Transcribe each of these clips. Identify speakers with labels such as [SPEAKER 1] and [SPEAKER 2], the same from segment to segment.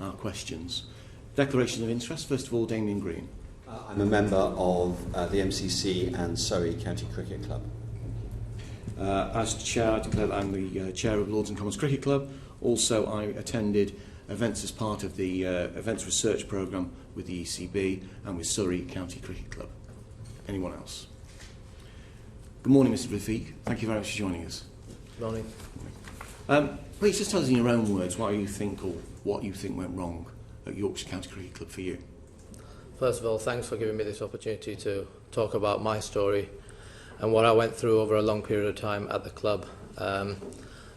[SPEAKER 1] our questions. Declaration of interest. First of all, Damien Green.
[SPEAKER 2] I'm a member of the MCC and Surrey County Cricket Club.
[SPEAKER 1] As chair, I declare that I'm the chair of Lords and Commons Cricket Club. Also, I attended events as part of the events research programme with the ECB and with Surrey County Cricket Club. Anyone else? Good morning, Mr. Rafiq. Thank you very much for joining us.
[SPEAKER 3] Good morning.
[SPEAKER 1] Please just tell us in your own words what you think went wrong at Yorkshire County Cricket Club for you.
[SPEAKER 3] First of all, thanks for giving me this opportunity to talk about my story and what I went through over a long period of time at the club.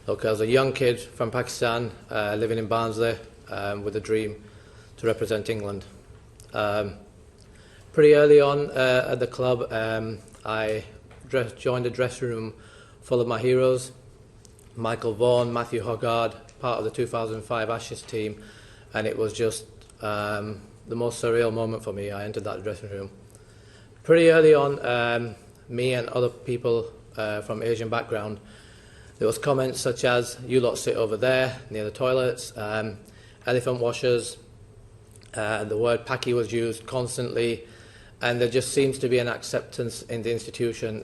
[SPEAKER 3] Look, I was a young kid from Pakistan, living in Barnsley, with a dream to represent England. Pretty early on at the club, I joined a dressing room full of my heroes, Michael Vaughan, Matthew Hoggard, part of the 2005 Ashes team, and it was just the most surreal moment for me. I entered that dressing room. Pretty early on, me and other people from Asian background, there was comments such as, "You lot sit over there near the toilets," elephant washers, the word "paki" was used constantly, and there just seems to be an acceptance in the institution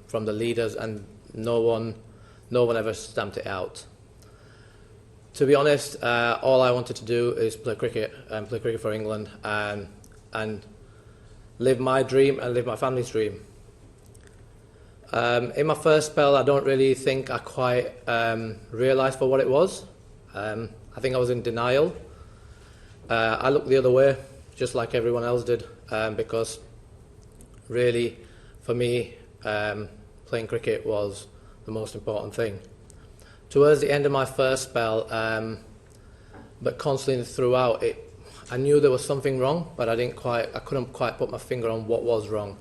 [SPEAKER 3] from the leaders, and no one ever stamped it out. To be honest, all I wanted to do is play cricket and play cricket for England and live my dream and live my family's dream. In my first spell, I don't really think I quite realised for what it was. I think I was in denial. I looked the other way, just like everyone else did, because really, for me, playing cricket was the most important thing. Towards the end of my first spell, but constantly throughout it, I knew there was something wrong, but I couldn't quite put my finger on what was wrong.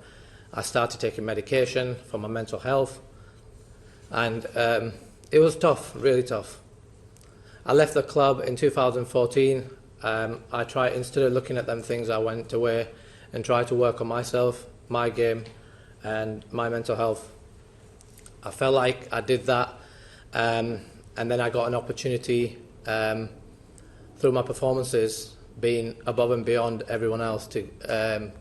[SPEAKER 3] I started taking medication for my mental health, and it was tough, really tough. I left the club in 2014. I tried, instead of looking at them things, I went away and tried to work on myself, my game, and my mental health. I felt like I did that, and then I got an opportunity through my performances, being above and beyond everyone else, to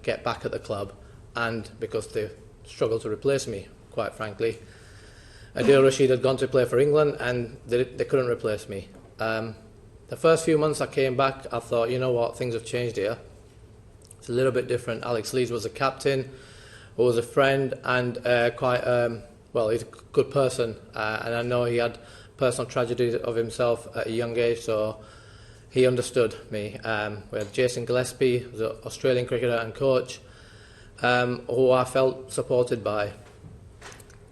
[SPEAKER 3] get back at the club, and because they struggled to replace me, quite frankly. Adil Rashid had gone to play for England, and they couldn't replace me. The first few months I came back, I thought, you know what, things have changed here. It's a little bit different. Alex Lees was a captain, who was a friend, and he's a good person, and I know he had personal tragedies of himself at a young age, so he understood me. We had Jason Gillespie, who was an Australian cricketer and coach, who I felt supported by.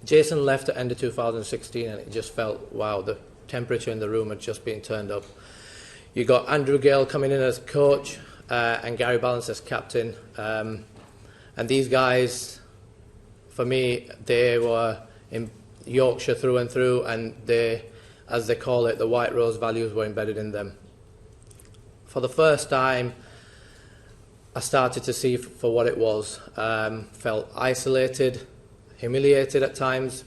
[SPEAKER 3] Jason left at the end of 2016, and it just felt, wow, the temperature in the room had just been turned up. You got Andrew Gale coming in as coach, and Gary Balance as captain, and these guys, for me, they were in Yorkshire through and through, and they, as they call it, the White Rose values were embedded in them. For the first time, I started to see for what it was. Felt isolated, humiliated at times,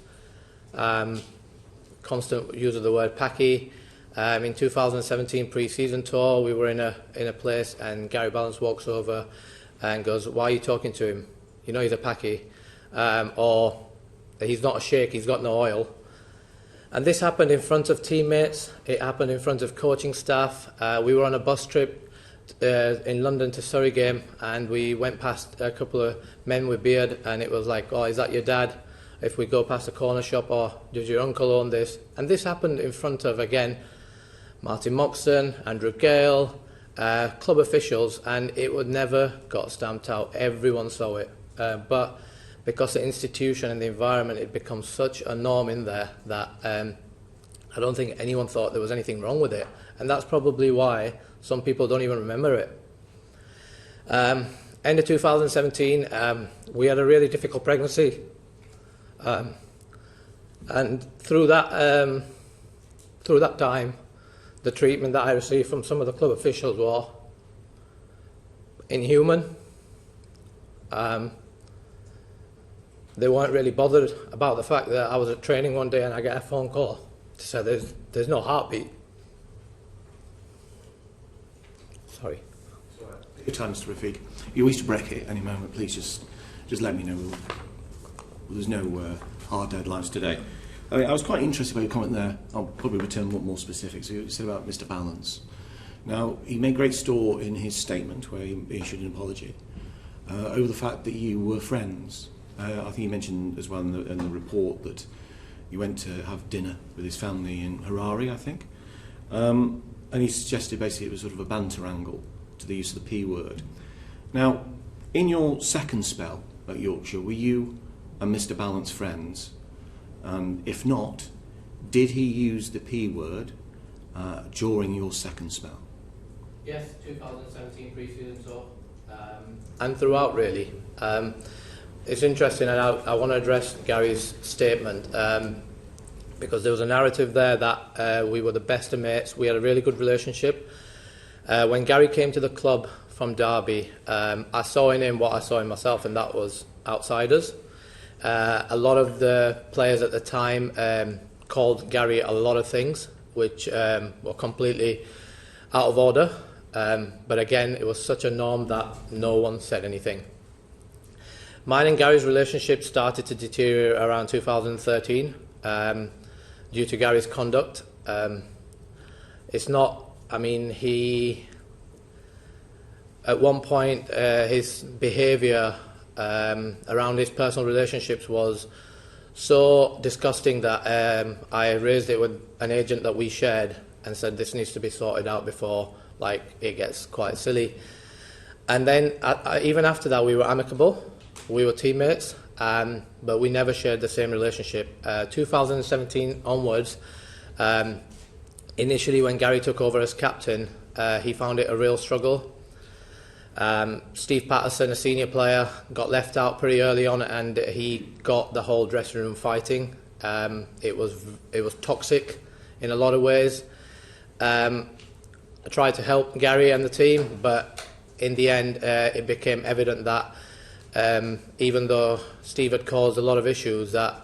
[SPEAKER 3] constant use of the word "paki." In 2017 pre-season tour, we were in a place, and Gary Balance walks over and goes, "Why are you talking to him? You know he's a paki," or "He's not a sheikh, he's got no oil." And this happened in front of teammates, it happened in front of coaching staff. We were on a bus trip in London to Surrey game, and we went past a couple of men with beard, and it was like, "Oh, is that your dad? If we go past a corner shop, or does your uncle own this?" And this happened in front of, again, Martin Moxon, Andrew Gale, club officials, and it would never got stamped out. Everyone saw it. But because the institution and the environment, it becomes such a norm in there that I don't think anyone thought there was anything wrong with it. And that's probably why some people don't even remember it. End of 2017, we had a really difficult pregnancy. And through that time, the treatment that I received from some of the club officials was inhuman. They weren't really bothered about the fact that I was at training one day and I get a phone call to say there's no heartbeat. Sorry.
[SPEAKER 1] Your time, Mr. Rafiq. You wish to break it any moment, please just let me know. There's no hard deadlines today. I mean, I was quite interested by your comment there. I'll probably return more specific. So you said about Mr. Balance. Now, he made great store in his statement where he issued an apology over the fact that you were friends. I think he mentioned as well in the report that you went to have dinner with his family in Harare, I think. And he suggested basically it was sort of a banter angle to the use of the P word. Now, in your second spell at Yorkshire, were you and Mr. Balance friends? And if not, did he use the P word during your second spell?
[SPEAKER 3] Yes, 2017 pre-season so. And throughout, really. It's interesting, and I want to address Gary's statement because there was a narrative there that we were the best of mates. We had a really good relationship. When Gary came to the club from Derby, I saw in him what I saw in myself, and that was outsiders. A lot of the players at the time called Gary a lot of things, which were completely out of order. But again, it was such a norm that no one said anything. Mine and Gary's relationship started to deteriorate around 2013 due to Gary's conduct. It's not, I mean, he, at one point, his behaviour around his personal relationships was so disgusting that I raised it with an agent that we shared and said this needs to be sorted out before it gets quite silly. And then even after that we were amicable, we were teammates, but we never shared the same relationship. 2017 onwards, initially when Gary took over as captain, he found it a real struggle. Steve Patterson, a senior player, got left out pretty early on, and he got the whole dressing room fighting. It was toxic in a lot of ways. I tried to help Gary and the team, but in the end it became evident that even though Steve had caused a lot of issues, that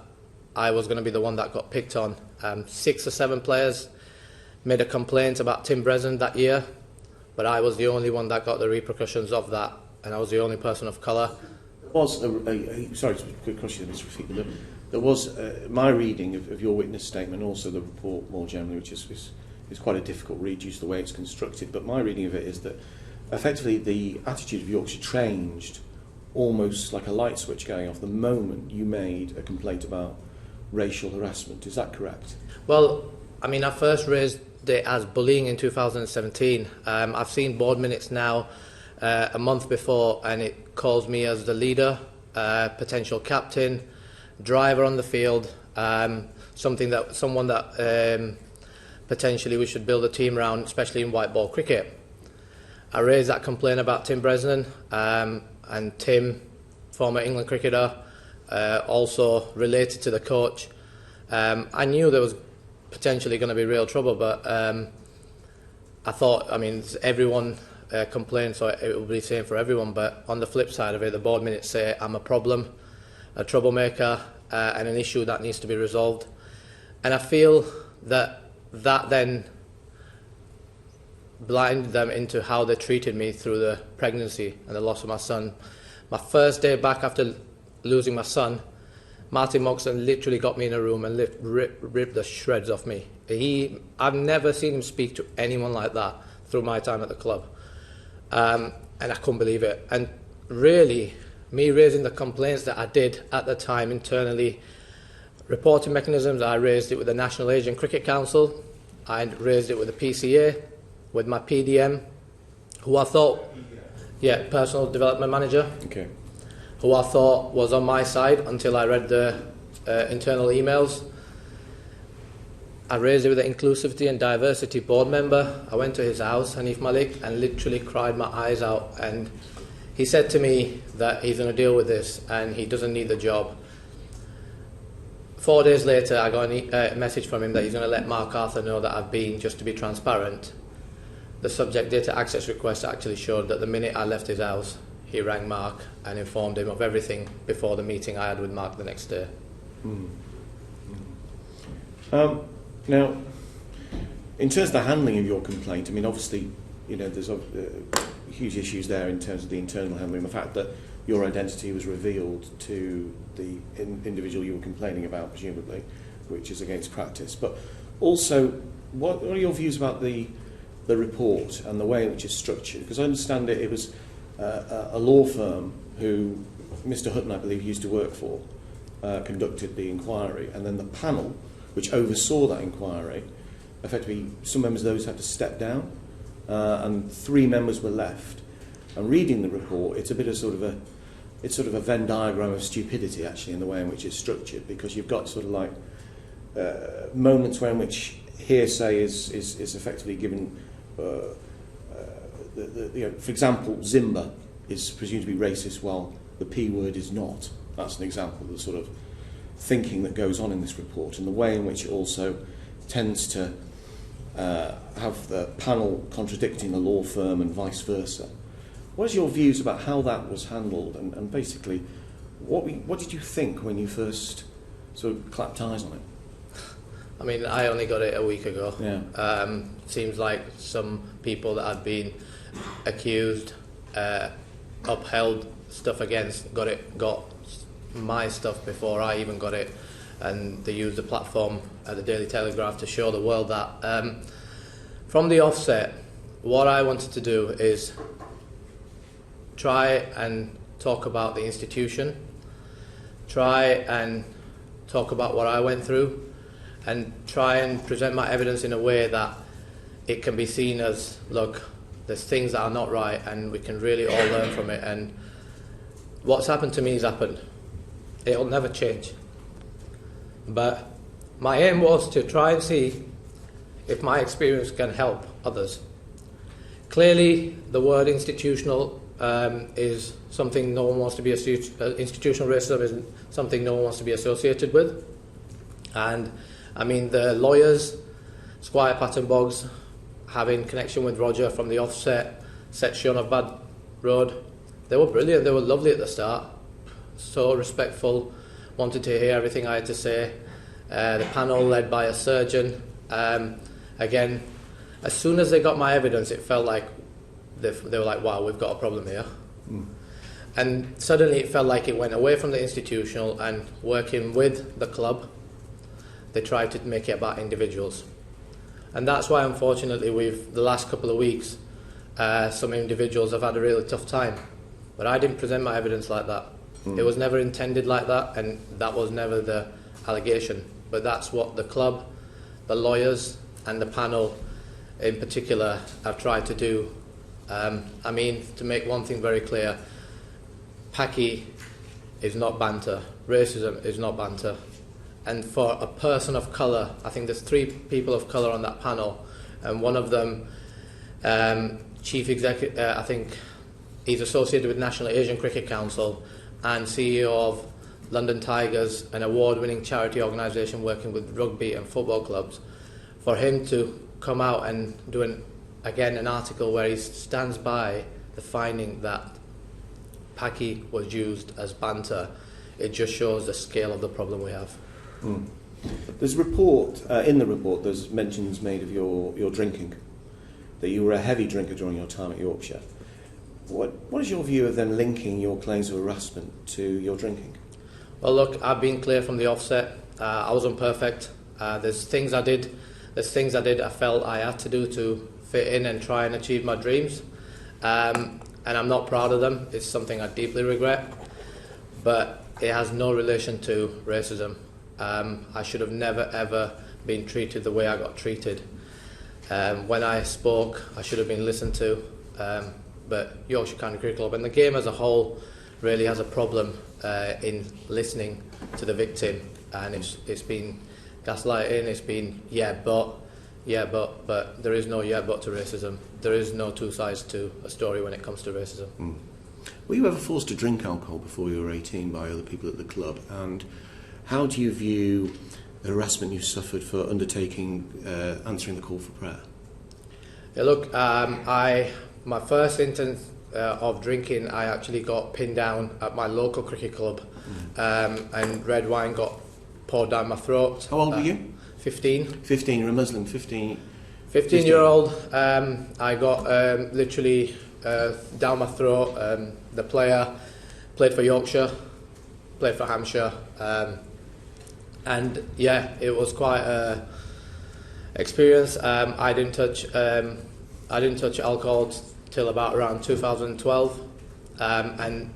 [SPEAKER 3] I was going to be the one that got picked on. 6 or 7 players made a complaint about Tim Breslin that year, but I was the only one that got the repercussions of that, and I was the only person of colour.
[SPEAKER 1] There was sorry to quick question, Mr. Rafiq, but there was my reading of your witness statement, also the report more generally, which is quite a difficult read due to the way it's constructed, but my reading of it is that effectively the attitude of Yorkshire changed almost like a light switch going off the moment you made a complaint about racial harassment. Is that correct?
[SPEAKER 3] Well, I mean, I first raised it as bullying in 2017. I've seen board minutes now a month before, and it calls me as the leader, potential captain, driver on the field, someone that potentially we should build a team around, especially in white ball cricket. I raised that complaint about Tim Breslin, and Tim, former England cricketer, also related to the coach. I knew there was potentially going to be real trouble, but I thought, I mean, everyone complains, so it will be the same for everyone, but on the flip side of it, the board minutes say I'm a problem, a troublemaker, and an issue that needs to be resolved. And I feel that then blinded them into how they treated me through the pregnancy and the loss of my son. My first day back after losing my son, Martin Moxon literally got me in a room and ripped the shreds off me. I've never seen him speak to anyone like that through my time at the club. And I couldn't believe it. And really, me raising the complaints that I did at the time internally, reporting mechanisms, I raised it with the National Asian Cricket Council, I raised it with the PCA, with my PDM, who I thought, Personal Development Manager,
[SPEAKER 1] Okay.
[SPEAKER 3] who I thought was on my side until I read the internal emails. I raised it with the Inclusivity and Diversity board member. I went to his house, Hanif Malik, and literally cried my eyes out. And he said to me that he's going to deal with this and he doesn't need the job. 4 days later, I got a message from him that he's going to let Mark Arthur know that I've been, just to be transparent. The subject data access request actually showed that the minute I left his house, he rang Mark and informed him of everything before the meeting I had with Mark the next day.
[SPEAKER 1] Now, in terms of the handling of your complaint, I mean, obviously, there's huge issues there in terms of the internal handling. The fact that your identity was revealed to the individual you were complaining about, presumably, which is against practice. But also, what are your views about the report and the way in which it's structured? Because I understand it was a law firm who Mr. Hutton, I believe, used to work for, conducted the inquiry, and then the panel, which oversaw that inquiry, effectively some members of those had to step down, and 3 members were left. And reading the report, it's a bit of sort of a Venn diagram of stupidity, actually, in the way in which it's structured, because you've got sort of like moments where in which hearsay is effectively given. For example, Zimba is presumed to be racist while the P word is not. That's an example of the sort of thinking that goes on in this report, and the way in which it also tends to have the panel contradicting the law firm and vice versa. What are your views about how that was handled, and basically, what did you think when you first sort of clapped eyes on it?
[SPEAKER 3] I mean, I only got it a week ago.
[SPEAKER 1] Yeah.
[SPEAKER 3] Seems like some people that had been accused, upheld stuff against, got my stuff before I even got it, and they used the platform at the Daily Telegraph to show the world that. From the offset, what I wanted to do is try and talk about the institution, try and talk about what I went through, and try and present my evidence in a way that it can be seen as, look, there's things that are not right and we can really all learn from it, and what's happened to me has happened. It'll never change. But my aim was to try and see if my experience can help others. Clearly, the word institutional is something no one wants to be institutional racism is something no one wants to be associated with. And I mean, the lawyers, Squire Patton Boggs, having connection with Roger from the offset, set Sean of Bad Road, they were brilliant, they were lovely at the start, so respectful, wanted to hear everything I had to say. The panel led by a surgeon, again, as soon as they got my evidence, it felt like they were like, wow, we've got a problem here. And suddenly it felt like it went away from the institutional, and working with the club, they tried to make it about individuals. And that's why, unfortunately, the last couple of weeks, some individuals have had a really tough time. But I didn't present my evidence like that. It was never intended like that, and that was never the allegation. But that's what the club, the lawyers, and the panel in particular have tried to do. I mean, to make one thing very clear, Paki is not banter. Racism is not banter. And for a person of colour, I think there's 3 people of colour on that panel, and one of them, Chief Executive, I think he's associated with National Asian Cricket Council and CEO of London Tigers, an award-winning charity organisation working with rugby and football clubs. For him to come out and do an article where he stands by the finding that Paki was used as banter, it just shows the scale of the problem we have.
[SPEAKER 1] There's a report, in the report there's mentions made of your drinking, that you were a heavy drinker during your time at Yorkshire. What is your view of them linking your claims of harassment to your drinking?
[SPEAKER 3] Well, look, I've been clear from the offset. I wasn't perfect. There's things I did I felt I had to do to fit in and try and achieve my dreams. And I'm not proud of them. It's something I deeply regret. But it has no relation to racism. I should have never, ever been treated the way I got treated. When I spoke, I should have been listened to. But Yorkshire County Cricket Club and the game as a whole really has a problem in listening to the victim. And it's been gaslighting, it's been, but there is no but to racism. There is no 2 sides to a story when it comes to racism.
[SPEAKER 1] Were you ever forced to drink alcohol before you were 18 by other people at the club? And how do you view the harassment you suffered for undertaking answering the call for prayer?
[SPEAKER 3] Yeah, look, my first instance of drinking, I actually got pinned down at my local cricket club, and red wine got poured down my throat.
[SPEAKER 1] How old were you?
[SPEAKER 3] 15.
[SPEAKER 1] 15, you're a Muslim, 15.
[SPEAKER 3] 15-year-old, I got literally down my throat. The player played for Yorkshire, played for Hampshire, and yeah, it was quite a experience. I didn't touch alcohol till about around 2012, and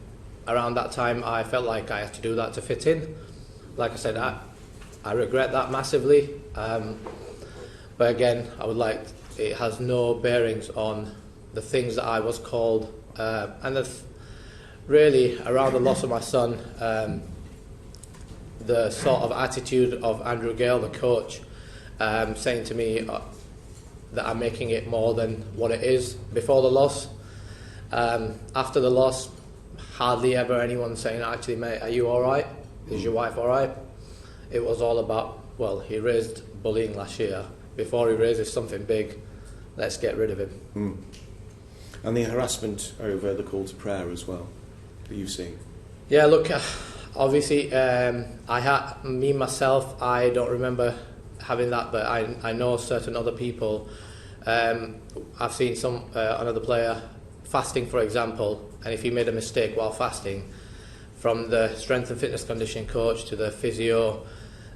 [SPEAKER 3] around that time I felt like I had to do that to fit in. Like I said, I regret that massively. But again, it has no bearings on the things that I was called, and really around the loss of my son, the sort of attitude of Andrew Gale, the coach, saying to me that I'm making it more than what it is before the loss. After the loss, hardly ever anyone saying, actually, mate, are you all right? Is your wife all right? It was all about, well, he raised bullying last year. Before he raises something big, let's get rid of him.
[SPEAKER 1] And the harassment over the call to prayer as well, that you've seen? Yeah,
[SPEAKER 3] look, obviously, myself, I don't remember having that, but I know certain other people. I've seen another player fasting, for example, and if he made a mistake while fasting, from the strength and fitness conditioning coach to the physio,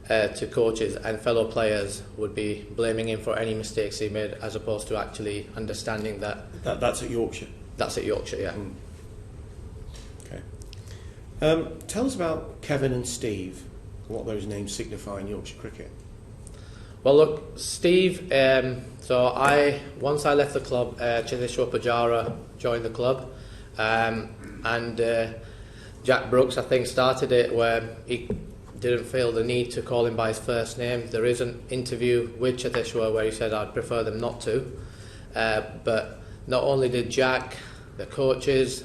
[SPEAKER 3] to coaches and fellow players would be blaming him for any mistakes he made, as opposed to actually understanding
[SPEAKER 1] that's at Yorkshire.
[SPEAKER 3] That's at Yorkshire, yeah.
[SPEAKER 1] Okay. Tell us about Kevin and Steve, what those names signify in Yorkshire cricket.
[SPEAKER 3] Well, look, Steve. Once I left the club, Cheteshwar Pujara joined the club, and Jack Brooks, I think, started it where he didn't feel the need to call him by his first name. There is an interview with Cheteshwar where he said, I'd prefer them not to. But not only did Jack, the coaches,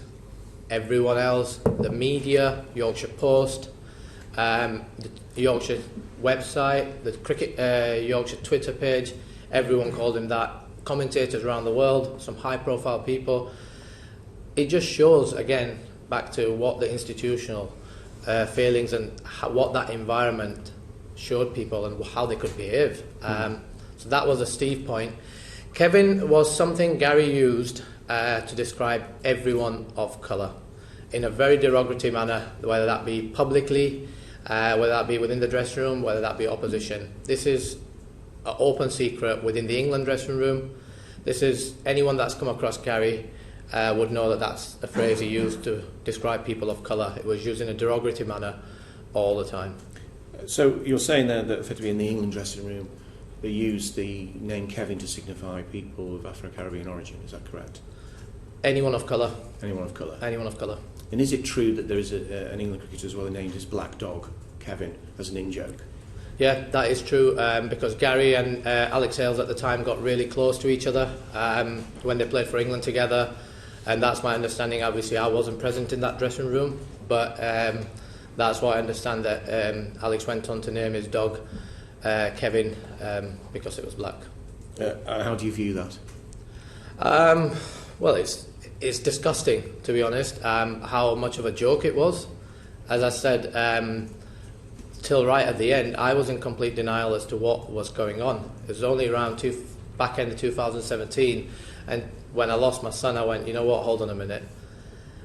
[SPEAKER 3] everyone else, the media, Yorkshire Post, the Yorkshire website, the Yorkshire Twitter page, everyone called him that. Commentators around the world, some high-profile people. It just shows, again, back to what the institutional failings and what that environment showed people and how they could behave. So that was a Steve point. Kevin was something Gary used to describe everyone of colour in a very derogatory manner, whether that be publicly, whether that be within the dressing room, whether that be opposition. This is an open secret within the England dressing room. This is anyone that's come across Gary would know that that's a phrase he used to describe people of colour. It was used in a derogatory manner all the time.
[SPEAKER 1] So you're saying there that effectively in the England dressing room they used the name Kevin to signify people of Afro-Caribbean origin, is that correct?
[SPEAKER 3] Anyone of colour.
[SPEAKER 1] Anyone of colour.
[SPEAKER 3] Anyone of colour.
[SPEAKER 1] And is it true that there is an England cricketer as well named as Black Dog, Kevin, as an in-joke?
[SPEAKER 3] Yeah, that is true, because Gary and Alex Hales at the time got really close to each other when they played for England together, and that's my understanding. Obviously I wasn't present in that dressing room, but that's why I understand that Alex went on to name his dog Kevin because it was black.
[SPEAKER 1] How do you view that?
[SPEAKER 3] Well, it's disgusting, to be honest, how much of a joke it was. As I said, till right at the end, I was in complete denial as to what was going on. It was only around back end of 2017, and when I lost my son, I went, you know what, hold on a minute.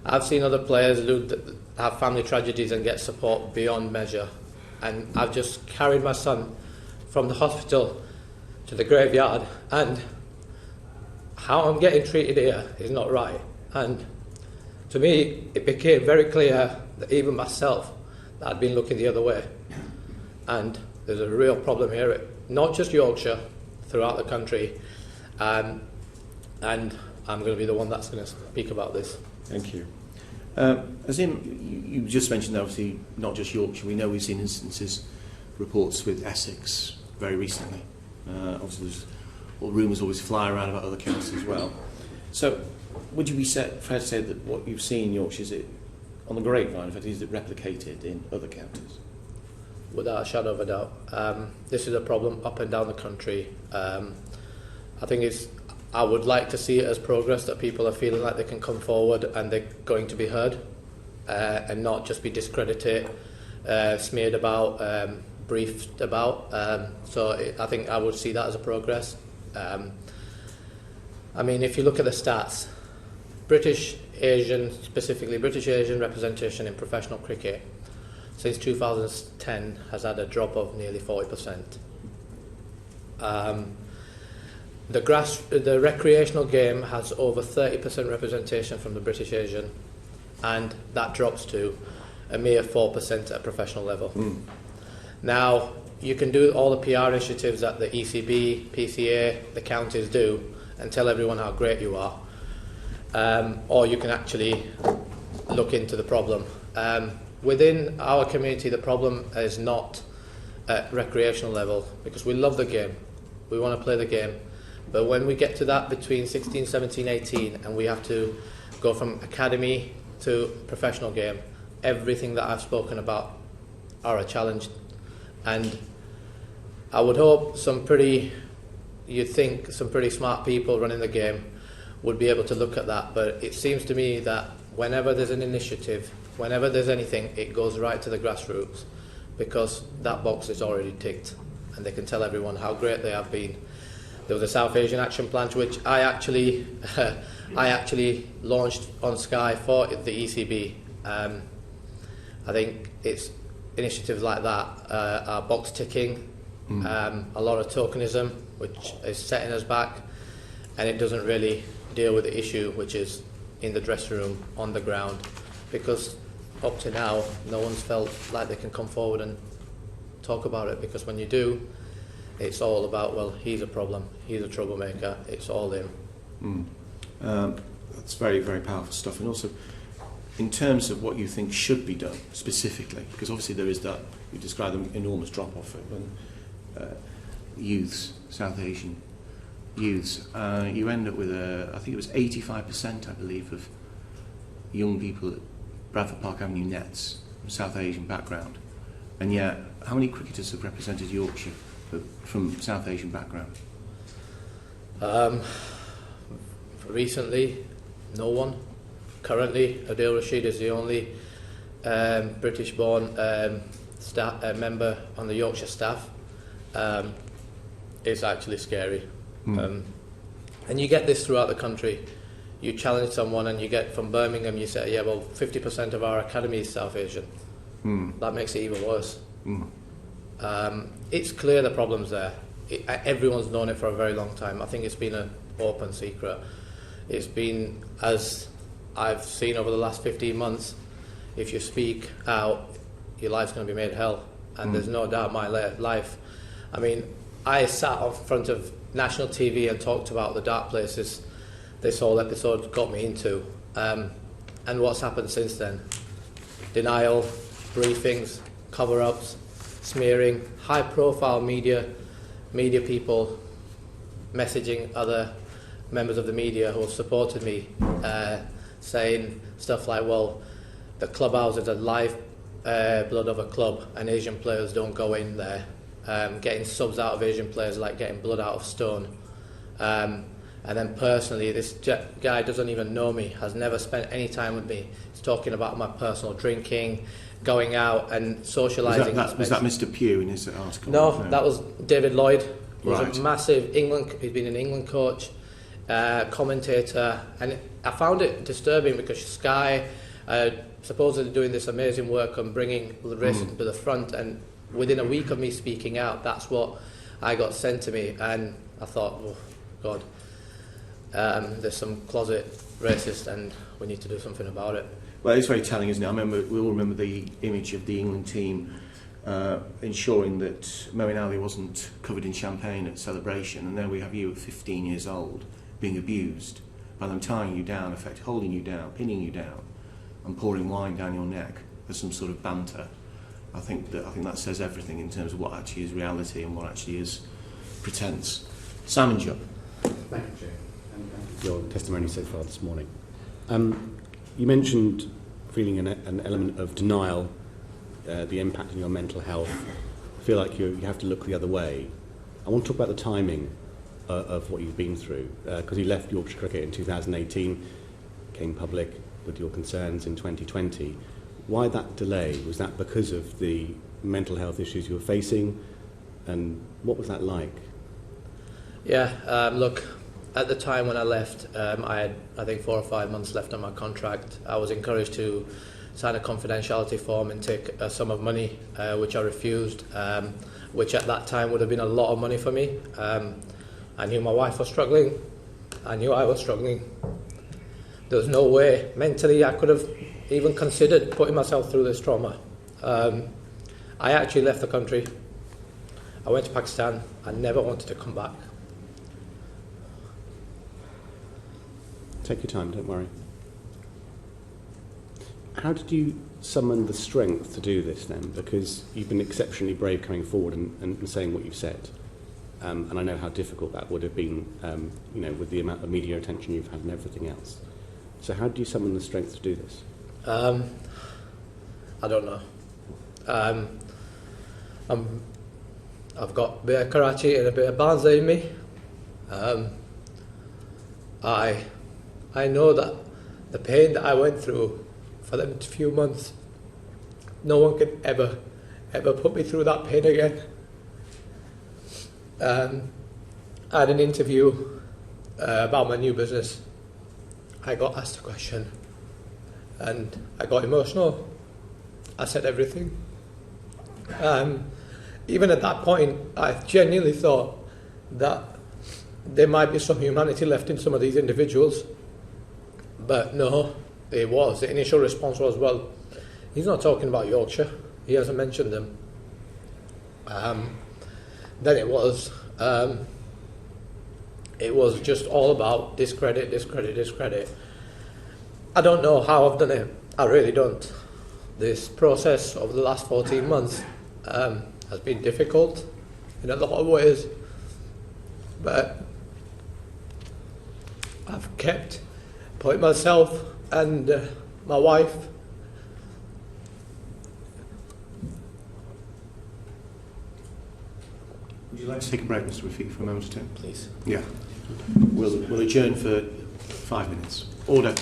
[SPEAKER 3] I've seen other players have family tragedies and get support beyond measure, and I've just carried my son from the hospital to the graveyard, and how I'm getting treated here is not right. And to me, it became very clear that even myself, that I'd been looking the other way. And there's a real problem here, not just Yorkshire, throughout the country. And I'm going to be the one that's going to speak about this.
[SPEAKER 1] Thank you. Azeem, you just mentioned, obviously, not just Yorkshire. We know we've seen instances, reports with Essex very recently. Obviously, there's rumours always fly around about other counties as well. So, would you be fair to say that what you've seen in Yorkshire, is it on the grapevine, in fact, is it replicated in other counties?
[SPEAKER 3] Without a shadow of a doubt. This is a problem up and down the country. I think I would like to see it as progress, that people are feeling like they can come forward and they're going to be heard and not just be discredited, smeared about, briefed about. I think I would see that as a progress. I mean, if you look at the stats, British Asian, specifically British Asian representation in professional cricket since 2010 has had a drop of nearly 40%. The recreational game has over 30% representation from the British Asian, and that drops to a mere 4% at professional level. Now, you can do all the PR initiatives that the ECB, PCA, the counties do and tell everyone how great you are, or you can actually look into the problem. Within our community, the problem is not at recreational level, because we love the game, we want to play the game, but when we get to that between 16, 17, 18 and we have to go from academy to professional game, everything that I've spoken about are a challenge. And I would hope some pretty smart people running the game would be able to look at that, but it seems to me that whenever there's an initiative, whenever there's anything, it goes right to the grassroots, because that box is already ticked and they can tell everyone how great they have been. There was a South Asian Action Plan which I actually launched on Sky for the ECB. I think it's initiatives like that are box ticking, a lot of tokenism, which is setting us back, and it doesn't really deal with the issue, which is in the dressing room, on the ground, because up to now, no one's felt like they can come forward and talk about it, because when you do, it's all about, well, he's a problem, he's a troublemaker, it's all him.
[SPEAKER 1] That's very, very powerful stuff. And also, in terms of what you think should be done specifically, because obviously there is that, you described an enormous drop-off when youths, South Asian youths, you end up with I think it was 85%, I believe, of young people at Bradford Park Avenue Nets from South Asian background. And yet, how many cricketers have represented Yorkshire from South Asian background?
[SPEAKER 3] Recently, no one. Currently, Adil Rashid is the only British-born member on the Yorkshire staff. It's actually scary. And you get this throughout the country. You challenge someone and you get from Birmingham, you say, yeah, well, 50% of our academy is South Asian. That makes it even worse. It's clear the problem's there. Everyone's known it for a very long time. I think it's been an open secret. It's been, as I've seen over the last 15 months, if you speak out, your life's going to be made hell. And there's no doubt my life. I mean, I sat in front of national TV and talked about the dark places this whole episode got me into. And what's happened since then? Denial, briefings, cover-ups, smearing, high-profile media people messaging other members of the media who have supported me, saying stuff like, well, the clubhouse is a life blood of a club and Asian players don't go in there. Getting subs out of Asian players like getting blood out of stone. And then personally, this guy doesn't even know me, has never spent any time with me. He's talking about my personal drinking, going out and socialising.
[SPEAKER 1] Was that Mr. Pugh in his article?
[SPEAKER 3] No, that was David Lloyd. He was
[SPEAKER 1] Right.
[SPEAKER 3] a massive he's been an England coach, commentator, and I found it disturbing because Sky supposedly doing this amazing work on bringing the racism to the front, and within a week of me speaking out, that's what I got sent to me, and I thought, oh God, there's some closet racist and we need to do something about it.
[SPEAKER 1] Well, it's very telling, isn't it? We all remember the image of the England team ensuring that Moeen Ali wasn't covered in champagne at celebration, and there we have you at 15 years old being abused by them tying you down, holding you down, pinning you down, and pouring wine down your neck as some sort of banter. I think that says everything in terms of what actually is reality and what actually is pretense. Simon Job.
[SPEAKER 4] Thank you, Jay. And your testimony so far this morning. You mentioned feeling an element of denial, the impact on your mental health. Feel like you have to look the other way. I want to talk about the timing of what you've been through, because you left Yorkshire Cricket in 2018, came public with your concerns in 2020. Why that delay? Was that because of the mental health issues you were facing? And what was that like?
[SPEAKER 3] Yeah, look, at the time when I left, I had, I think, 4 or 5 months left on my contract. I was encouraged to sign a confidentiality form and take a sum of money, which I refused, which at that time would have been a lot of money for me. I knew my wife was struggling. I knew I was struggling. There was no way mentally I could have even considered putting myself through this trauma. I actually left the country. I went to Pakistan. I never wanted to come back.
[SPEAKER 4] Take your time, don't worry. How did you summon the strength to do this then? Because you've been exceptionally brave coming forward and saying what you've said. And I know how difficult that would have been, with the amount of media attention you've had and everything else. So how do you summon the strength to do this?
[SPEAKER 3] I don't know. I've got a bit of Karachi and a bit of Banza in me. I know that the pain that I went through for them few months, no one can ever put me through that pain again. I had an interview about my new business. I got asked a question and I got emotional. I said everything. Even at that point, I genuinely thought that there might be some humanity left in some of these individuals. But no, there was. The initial response was, well, he's not talking about Yorkshire. He hasn't mentioned them. Then it was just all about discredit. I don't know how I've done it. I really don't. This process over the last 14 months has been difficult in a lot of ways, but I've kept putting myself and my wife.
[SPEAKER 1] Would you like to take a break, Mr. Rafiq, for a moment or two?
[SPEAKER 3] Please.
[SPEAKER 1] Yeah. We'll adjourn for 5 minutes. Order.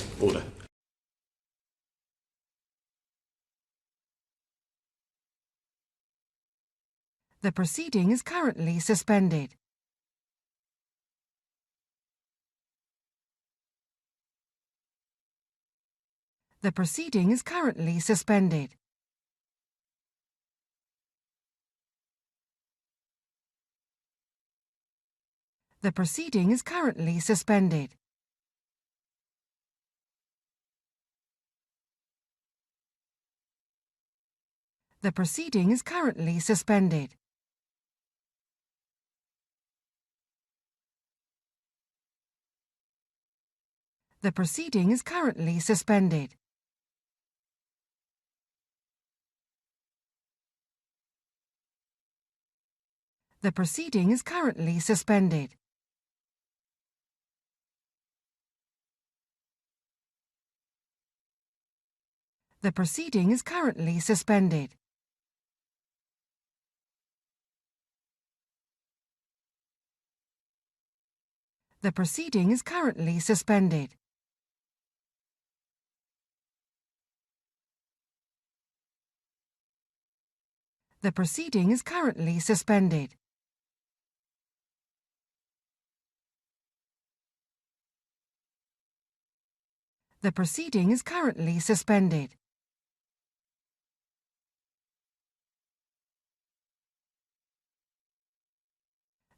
[SPEAKER 5] The proceeding is currently suspended. The proceeding is currently suspended. The proceeding is currently suspended. The proceeding is currently suspended. The proceeding is currently suspended. The proceeding is currently suspended. The proceeding is currently suspended. The proceeding is currently suspended. The proceeding is currently suspended. The proceeding is currently suspended.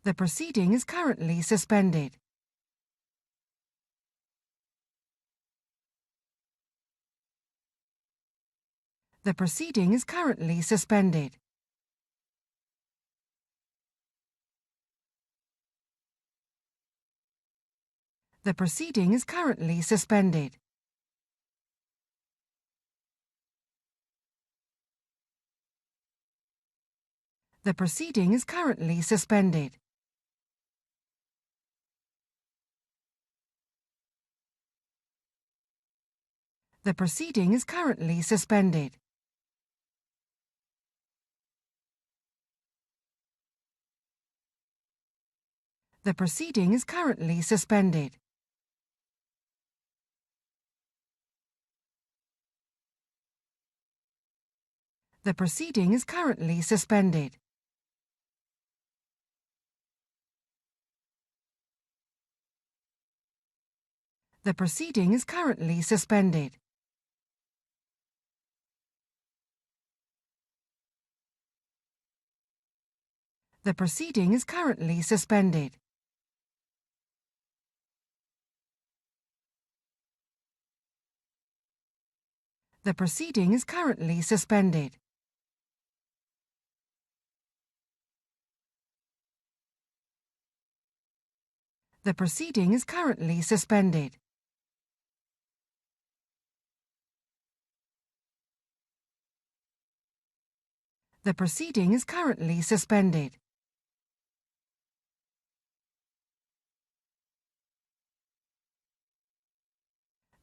[SPEAKER 5] The proceeding is currently suspended. The proceeding is currently suspended. The proceeding is currently suspended. The proceeding is currently suspended. The proceeding is currently suspended. The proceeding is currently suspended. The proceeding is currently suspended. The proceeding is currently suspended. The proceeding is currently suspended. The proceeding is currently suspended. The proceeding is currently suspended. The proceeding is currently suspended.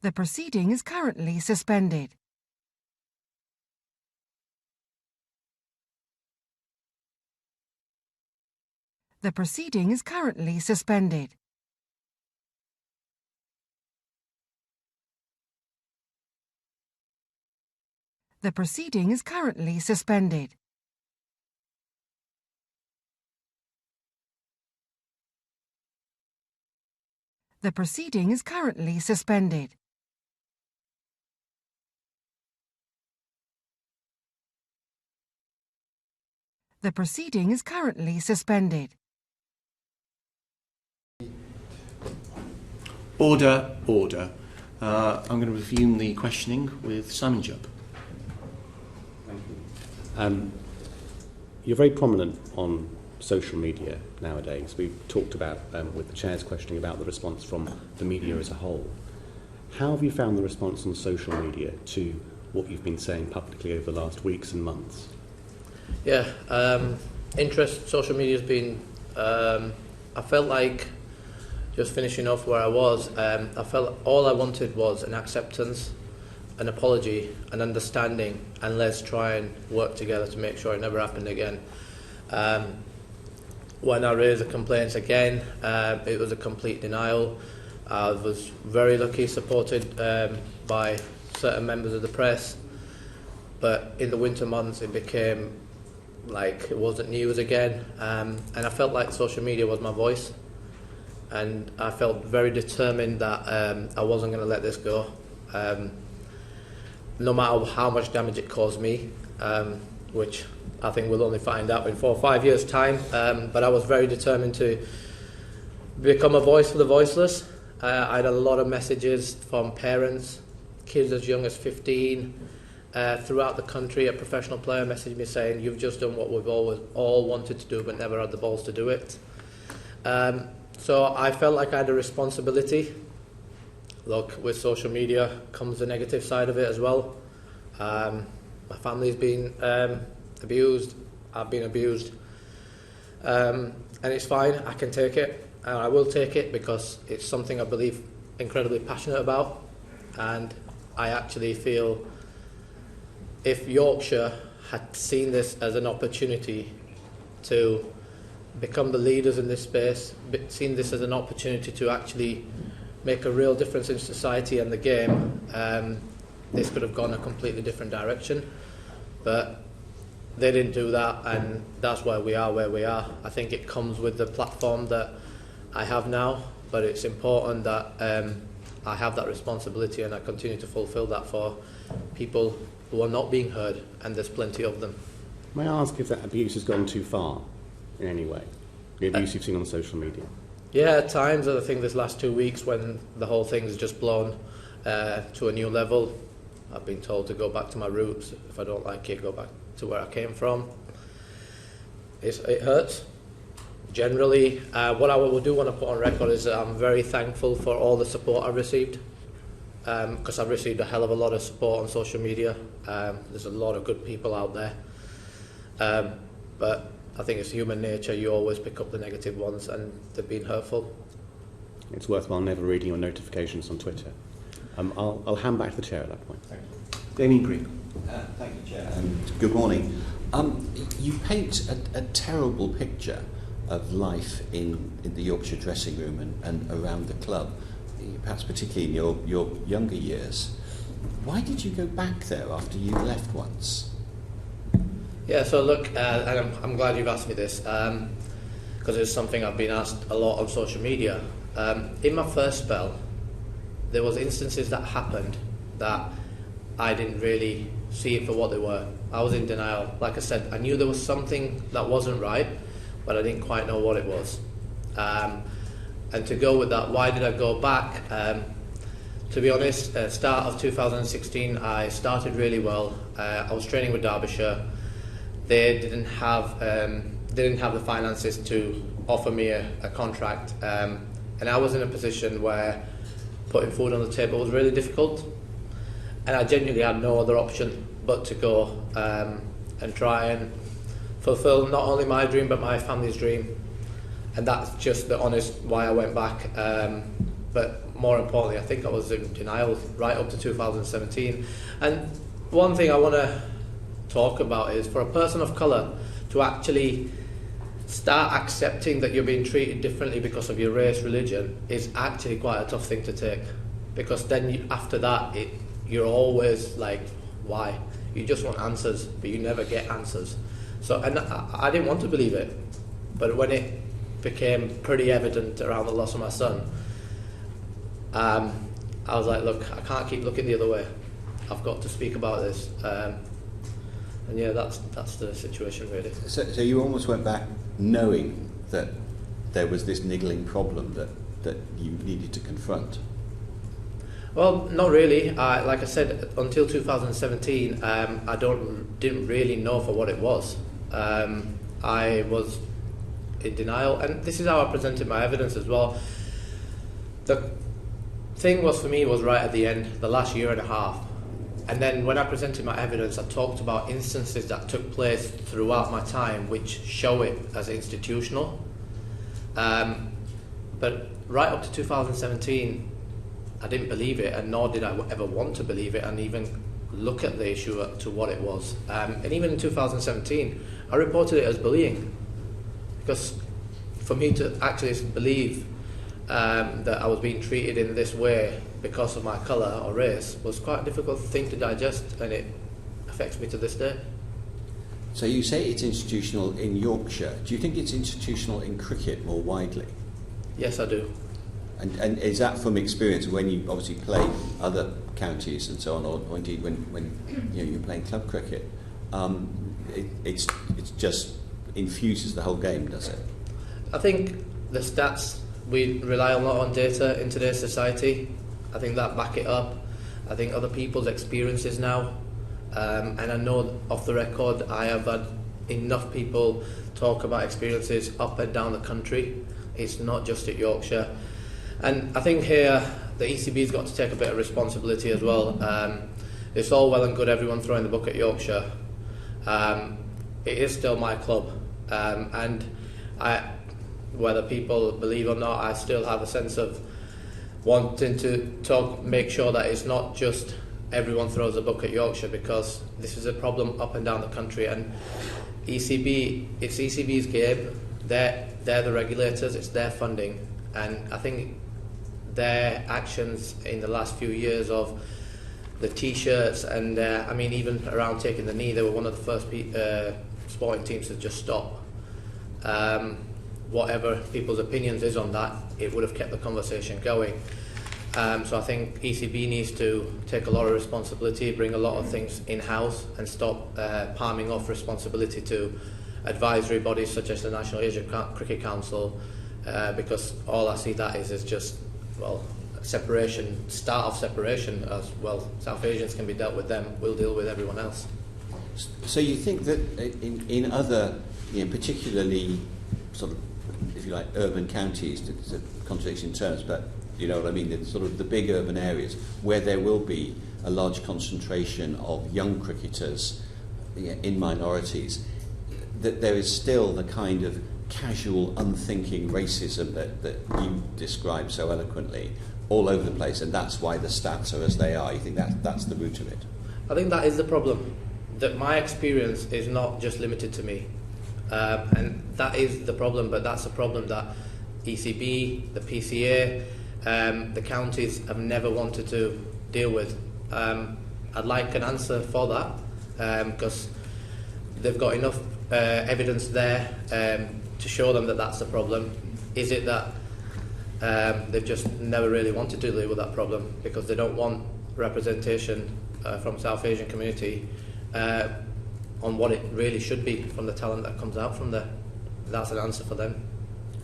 [SPEAKER 5] The proceeding is currently suspended. The proceeding is currently suspended. The proceeding is currently suspended. The proceeding is currently suspended. The proceeding is currently suspended.
[SPEAKER 1] Order, order. I'm going to resume the questioning with Simon Jubb.
[SPEAKER 4] You're very prominent on social media nowadays. We've talked about, with the Chair's questioning, about the response from the media as a whole. How have you found the response on social media to what you've been saying publicly over the last weeks and months?
[SPEAKER 3] Yeah, interest, social media has been, I felt like, just finishing off where I was, I felt all I wanted was an acceptance, an apology, an understanding, and let's try and work together to make sure it never happened again. When I raised the complaints again, it was a complete denial. I was very lucky, supported by certain members of the press, but in the winter months it became like it wasn't news again, and I felt like social media was my voice, and I felt very determined that I wasn't going to let this go, no matter how much damage it caused me, which I think we'll only find out in 4 or 5 years' time, but I was very determined to become a voice for the voiceless. I had a lot of messages from parents, kids as young as 15, throughout the country. A professional player messaged me saying, "You've just done what we've always all wanted to do but never had the balls to do it." So I felt like I had a responsibility. Look, with social media comes the negative side of it as well. My family's been abused, I've been abused, and it's fine, I can take it, and I will take it because it's something I believe incredibly passionate about, and I actually feel if Yorkshire had seen this as an opportunity to become the leaders in this space, seen this as an opportunity to actually make a real difference in society and the game, this could have gone a completely different direction. But they didn't do that, and that's why we are where we are. I think it comes with the platform that I have now, but it's important that I have that responsibility and I continue to fulfil that for people who are not being heard, and there's plenty of them.
[SPEAKER 4] May I ask if that abuse has gone too far in any way? The abuse you've seen on social media?
[SPEAKER 3] Yeah, at times. I think this last 2 weeks when the whole thing's just blown to a new level, I've been told to go back to my roots. If I don't like it, go back to where I came from. It hurts. Generally, what I do want to put on record is that I'm very thankful for all the support I've received, because I've received a hell of a lot of support on social media. There's a lot of good people out there, but I think it's human nature. You always pick up the negative ones, and they've been hurtful.
[SPEAKER 4] It's worthwhile never reading your notifications on Twitter. I'll hand back to the Chair at that point.
[SPEAKER 1] Damien Green.
[SPEAKER 2] Thank you, Chair. Good morning. You paint a terrible picture of life in the Yorkshire dressing room and around the club, perhaps particularly in your younger years. Why did you go back there after you left once?
[SPEAKER 3] Yeah, so look, and I'm glad you've asked me this, because it's something I've been asked a lot on social media. In my first spell, there was instances that happened that I didn't really see it for what they were. I was in denial. Like I said, I knew there was something that wasn't right, but I didn't quite know what it was. And to go with that, why did I go back? To be honest, start of 2016, I started really well. I was training with Derbyshire. They didn't have the finances to offer me a contract, and I was in a position where putting food on the table was really difficult, and I genuinely had no other option but to go and try and fulfil not only my dream but my family's dream. And that's just the honest why I went back. But more importantly, I think I was in denial right up to 2017. And one thing I want to talk about is for a person of colour to actually start accepting that you're being treated differently because of your race, religion, is actually quite a tough thing to take. Because then after that, you're always like, why? You just want answers, but you never get answers. So, and I didn't want to believe it, but when it became pretty evident around the loss of my son, I was like, look, I can't keep looking the other way. I've got to speak about this. And yeah, that's the situation really.
[SPEAKER 2] So you almost went back knowing that there was this niggling problem that you needed to confront.
[SPEAKER 3] Well, not really. Like I said, until 2017, I didn't really know for what it was. I was in denial, and this is how I presented my evidence as well. The thing was, for me, was right at the end, the last year and a half. And then when I presented my evidence, I talked about instances that took place throughout my time which show it as institutional. But right up to 2017, I didn't believe it, and nor did I ever want to believe it and even look at the issue to what it was. And even in 2017, I reported it as bullying, because for me to actually believe that I was being treated in this way because of my colour or race was quite a difficult thing to digest, and it affects me to this day.
[SPEAKER 2] So you say it's institutional in Yorkshire. Do you think it's institutional in cricket more widely?
[SPEAKER 3] Yes, I do.
[SPEAKER 2] And is that from experience when you obviously play other counties and so on, or indeed when you're playing club cricket? It's just infuses the whole game, does it?
[SPEAKER 3] I think the stats, we rely a lot on data in today's society. I think that back it up. I think other people's experiences now, and I know off the record I have had enough people talk about experiences up and down the country. It's not just at Yorkshire. And I think here the ECB's got to take a bit of responsibility as well. It's all well and good everyone throwing the book at Yorkshire. It is still my club, and whether people believe or not, I still have a sense of wanting to make sure that it's not just everyone throws a book at Yorkshire, because this is a problem up and down the country. And ECB, it's ECB's game. They're the regulators. It's their funding, and I think their actions in the last few years of the T-shirts and I mean even around taking the knee, they were one of the first sporting teams to just stop. Whatever people's opinions is on that, it would have kept the conversation going. So I think ECB needs to take a lot of responsibility, bring a lot of things in-house, and stop palming off responsibility to advisory bodies such as the National Asian Cricket Council, because all I see that is just, well, separation, start of separation as well. South Asians can be dealt with them, we'll deal with everyone else.
[SPEAKER 2] So you think that in other, particularly sort of, if you like, urban counties, it's a contradiction in terms, but you know what I mean, it's sort of the big urban areas where there will be a large concentration of young cricketers in minorities, that there is still the kind of casual, unthinking racism that you describe so eloquently all over the place, and that's why the stats are as they are. You think that's the root of it?
[SPEAKER 3] I think that is the problem, that my experience is not just limited to me. And that is the problem, but that's a problem that ECB, the PCA, the counties have never wanted to deal with. I'd like an answer for that, because they've got enough evidence there to show them that that's the problem. Is it that They've just never really wanted to deal with that problem because they don't want representation from South Asian community on what it really should be from the talent that comes out from there. That's an answer for them.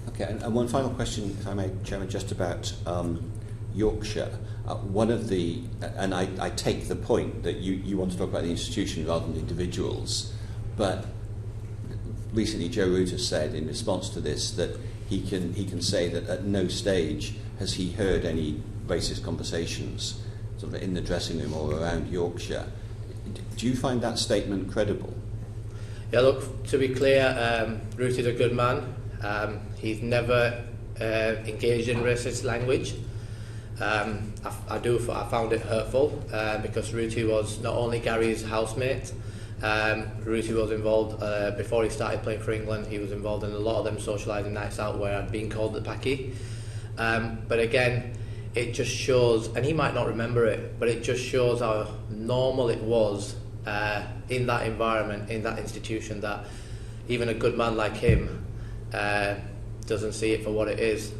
[SPEAKER 2] Okay, and one final question, if I may, Chairman, just about Yorkshire. One of the, and I take the point that you want to talk about the institution rather than individuals, but recently Joe Root has said in response to this that he can say that at no stage has he heard any racist conversations sort of in the dressing room or around Yorkshire. Do you find that statement credible?
[SPEAKER 3] Yeah, look, to be clear, Root is a good man. He's never engaged in racist language. I found it hurtful because Ruti was not only Gary's housemate, Ruti was involved before he started playing for England. He was involved in a lot of them socialising nights out where I'd been called the Paki. But again, it just shows, and he might not remember it, but it just shows how normal it was in that environment, in that institution, that even a good man like him doesn't see it for what it is.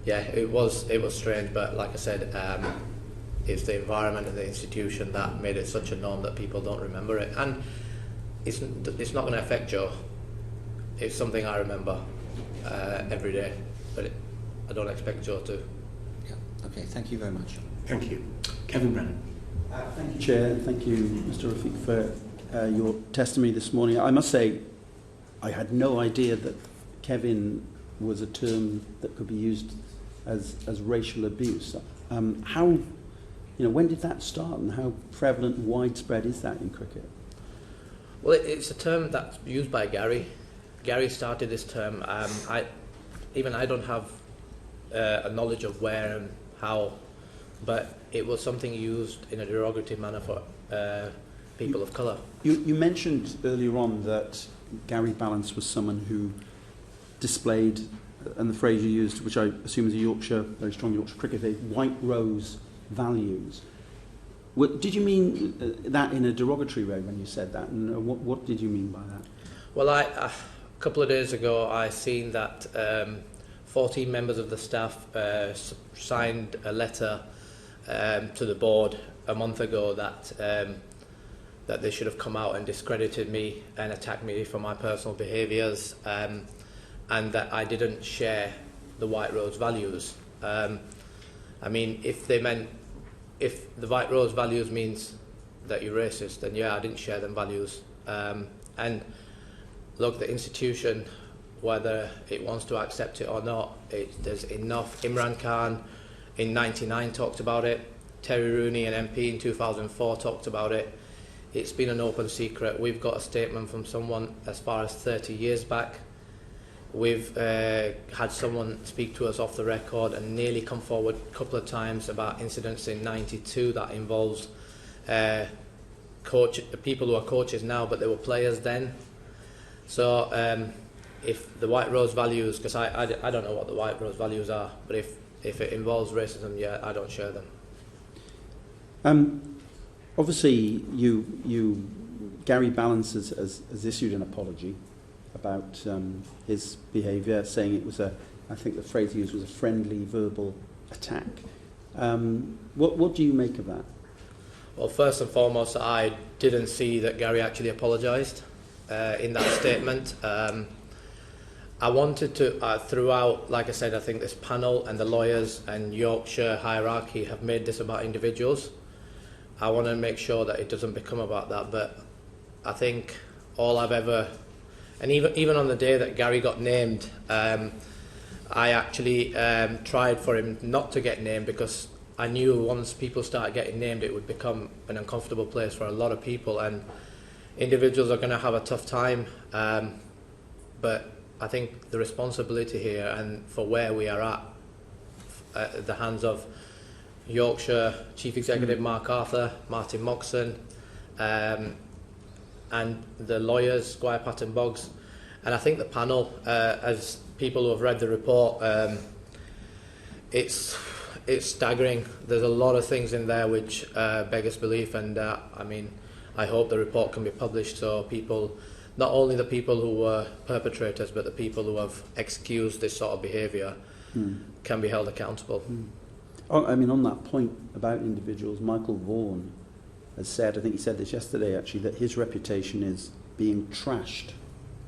[SPEAKER 3] Yeah, it was strange, but like I said, it's the environment and the institution that made it such a norm that people don't remember it. And it's not going to affect Joe. It's something I remember every day, but I don't expect Joe to.
[SPEAKER 2] Yeah. Okay, thank you very much.
[SPEAKER 1] Thank you. Kevin Brennan.
[SPEAKER 6] Thank you, Chair. Thank you, Mr. Rafiq, for your testimony this morning. I must say, I had no idea that Kevin was a term that could be used as racial abuse. How, when did that start, and how prevalent and widespread is that in cricket?
[SPEAKER 3] Well, it's a term that's used by Gary. Gary started this term. I don't have a knowledge of where and how, but it was something used in a derogatory manner for people of colour.
[SPEAKER 6] You mentioned earlier on that Gary Balance was someone who displayed, and the phrase you used, which I assume is a very strong Yorkshire cricketer, white rose values. Did you mean that in a derogatory way when you said that? And what did you mean by that?
[SPEAKER 3] Well, a couple of days ago, I seen that 14 members of the staff signed a letter to the board a month ago that they should have come out and discredited me and attacked me for my personal behaviours, and that I didn't share the White Rose values. I mean, if the White Rose values means that you're racist, then yeah, I didn't share them values. And look, the institution, whether it wants to accept it or not, there's enough. Imran Khan in '99 talked about it. Terry Rooney, an MP in 2004, talked about it. It's been an open secret. We've got a statement from someone as far as 30 years back. We've had someone speak to us off the record and nearly come forward a couple of times about incidents in '92 that involves people who are coaches now, but they were players then. So if the White Rose values, because I don't know what the White Rose values are, but if it involves racism, yeah, I don't share them.
[SPEAKER 6] Obviously, Gary Balance has issued an apology about his behaviour, saying it was I think the phrase he used was a friendly verbal attack. What do you make of that?
[SPEAKER 3] Well, first and foremost, I didn't see that Gary actually apologised in that statement. I wanted to, throughout, like I said, I think this panel and the lawyers and Yorkshire hierarchy have made this about individuals. I want to make sure that it doesn't become about that, but I think all I've ever, and even on the day that Gary got named, I actually tried for him not to get named, because I knew once people start getting named it would become an uncomfortable place for a lot of people, and individuals are going to have a tough time, but I think the responsibility here and for where we are at the hands of Yorkshire Chief Executive Mark Arthur, Martin Moxon, and the lawyers, Squire Patton Boggs, and I think the panel, as people who have read the report, it's staggering. There's a lot of things in there which beggars belief, and I mean, I hope the report can be published so people, not only the people who were perpetrators, but the people who have excused this sort of behaviour, can be held accountable.
[SPEAKER 6] Oh, I mean, on that point about individuals, Michael Vaughan has said, I think he said this yesterday actually, that his reputation is being trashed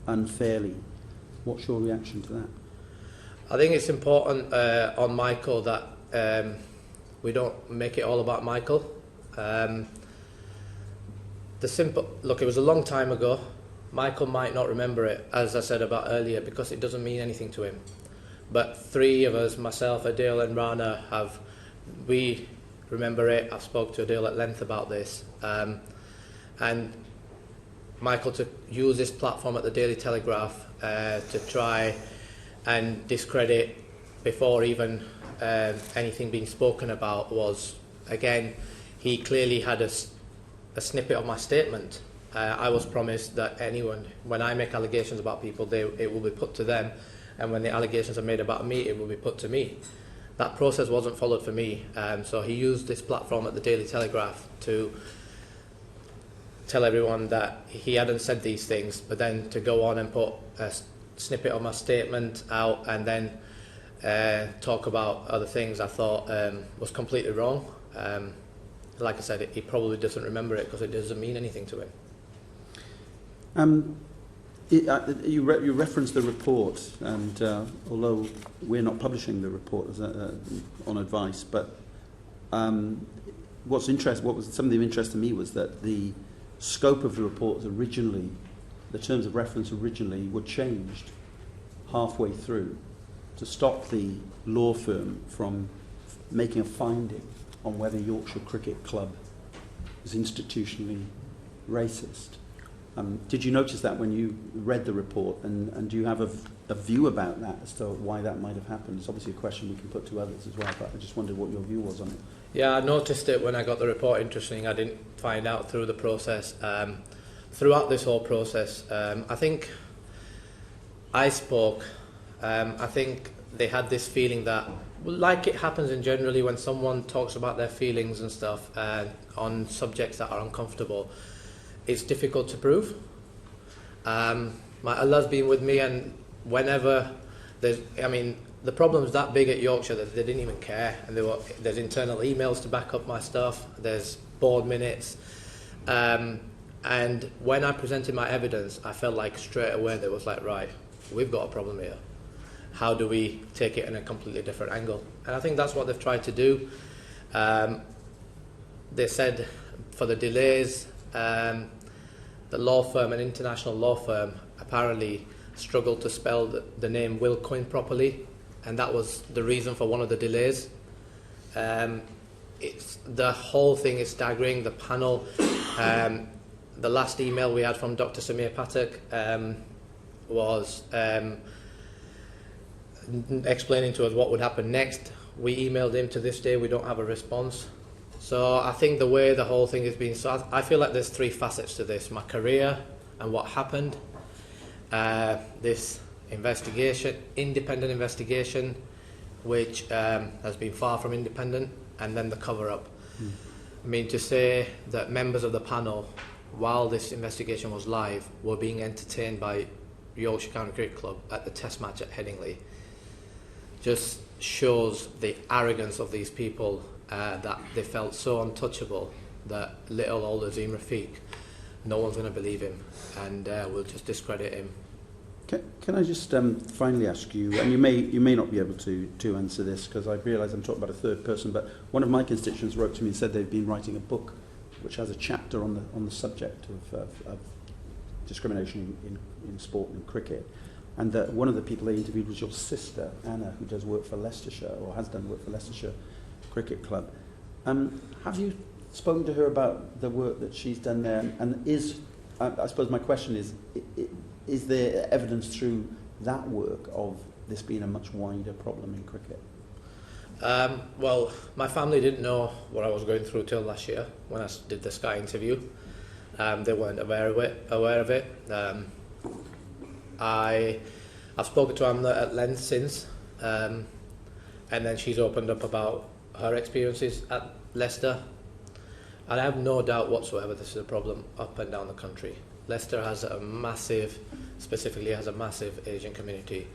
[SPEAKER 6] unfairly. What's your reaction to that?
[SPEAKER 3] I think it's important on Michael that we don't make it all about Michael. Look, it was a long time ago. Michael might not remember it, as I said about earlier, because it doesn't mean anything to him. But three of us, myself, Adele and Rana, we remember it. I've spoke to Adele at length about this. And Michael to use this platform at the Daily Telegraph to try and discredit before even anything being spoken about was, again, he clearly had a snippet of my statement. I was promised that when I make allegations about people, it will be put to them, and when the allegations are made about me, it will be put to me. That process wasn't followed for me, so he used this platform at the Daily Telegraph to tell everyone that he hadn't said these things, but then to go on and put a snippet of my statement out and then talk about other things I thought was completely wrong. Like I said, he probably doesn't remember it because it doesn't mean anything to him.
[SPEAKER 6] You referenced the report, and although we're not publishing the report on advice, but what was something of interest to me was that the scope of the report originally, the terms of reference originally, were changed halfway through to stop the law firm from making a finding on whether Yorkshire Cricket Club is institutionally racist. Did you notice that when you read the report, and do you have a view about that as to why that might have happened? It's obviously a question we can put to others as well, but I just wondered what your view was on it.
[SPEAKER 3] Yeah, I noticed it when I got the report. Interesting, I didn't find out through the process. Throughout this whole process, I think I spoke. I think they had this feeling that, like it happens in generally when someone talks about their feelings and stuff on subjects that are uncomfortable, it's difficult to prove. My Allah's been with me, and whenever the problem's that big at Yorkshire that they didn't even care, and there's internal emails to back up my stuff, there's board minutes, and when I presented my evidence, I felt like straight away there was like, right, we've got a problem here. How do we take it in a completely different angle? And I think that's what they've tried to do. They said for the delays, the law firm, an international law firm, apparently struggled to spell the name Will Coyne properly, and that was the reason for one of the delays. The whole thing is staggering. The panel, the last email we had from Dr. Samir Patak was explaining to us what would happen next. We emailed him. To this day we don't have a response. So I think the way the whole thing has been, so I feel like there's three facets to this: my career and what happened, this investigation, independent investigation, which has been far from independent, and then the cover-up. I mean, to say that members of the panel, while this investigation was live, were being entertained by Yorkshire County Cricket Club at the test match at Headingley just shows the arrogance of these people, that they felt so untouchable that little old Azeem Rafiq, no one's going to believe him, and we'll just discredit him.
[SPEAKER 6] Can I just finally ask you, and you may not be able to answer this because I realise I'm talking about a third person, but one of my constituents wrote to me and said they've been writing a book which has a chapter on the subject of discrimination in sport and cricket, and that one of the people they interviewed was your sister Anna, who does work for Leicestershire, or has done work for Leicestershire Cricket Club. Have you spoken to her about the work that she's done there, and I suppose my question is there evidence through that work of this being a much wider problem in cricket?
[SPEAKER 3] Well, my family didn't know what I was going through till last year when I did the Sky interview. They weren't aware of it. I've spoken to Amna at length since, and then she's opened up about her experiences at Leicester. And I have no doubt whatsoever this is a problem up and down the country. Leicester specifically has a massive Asian community,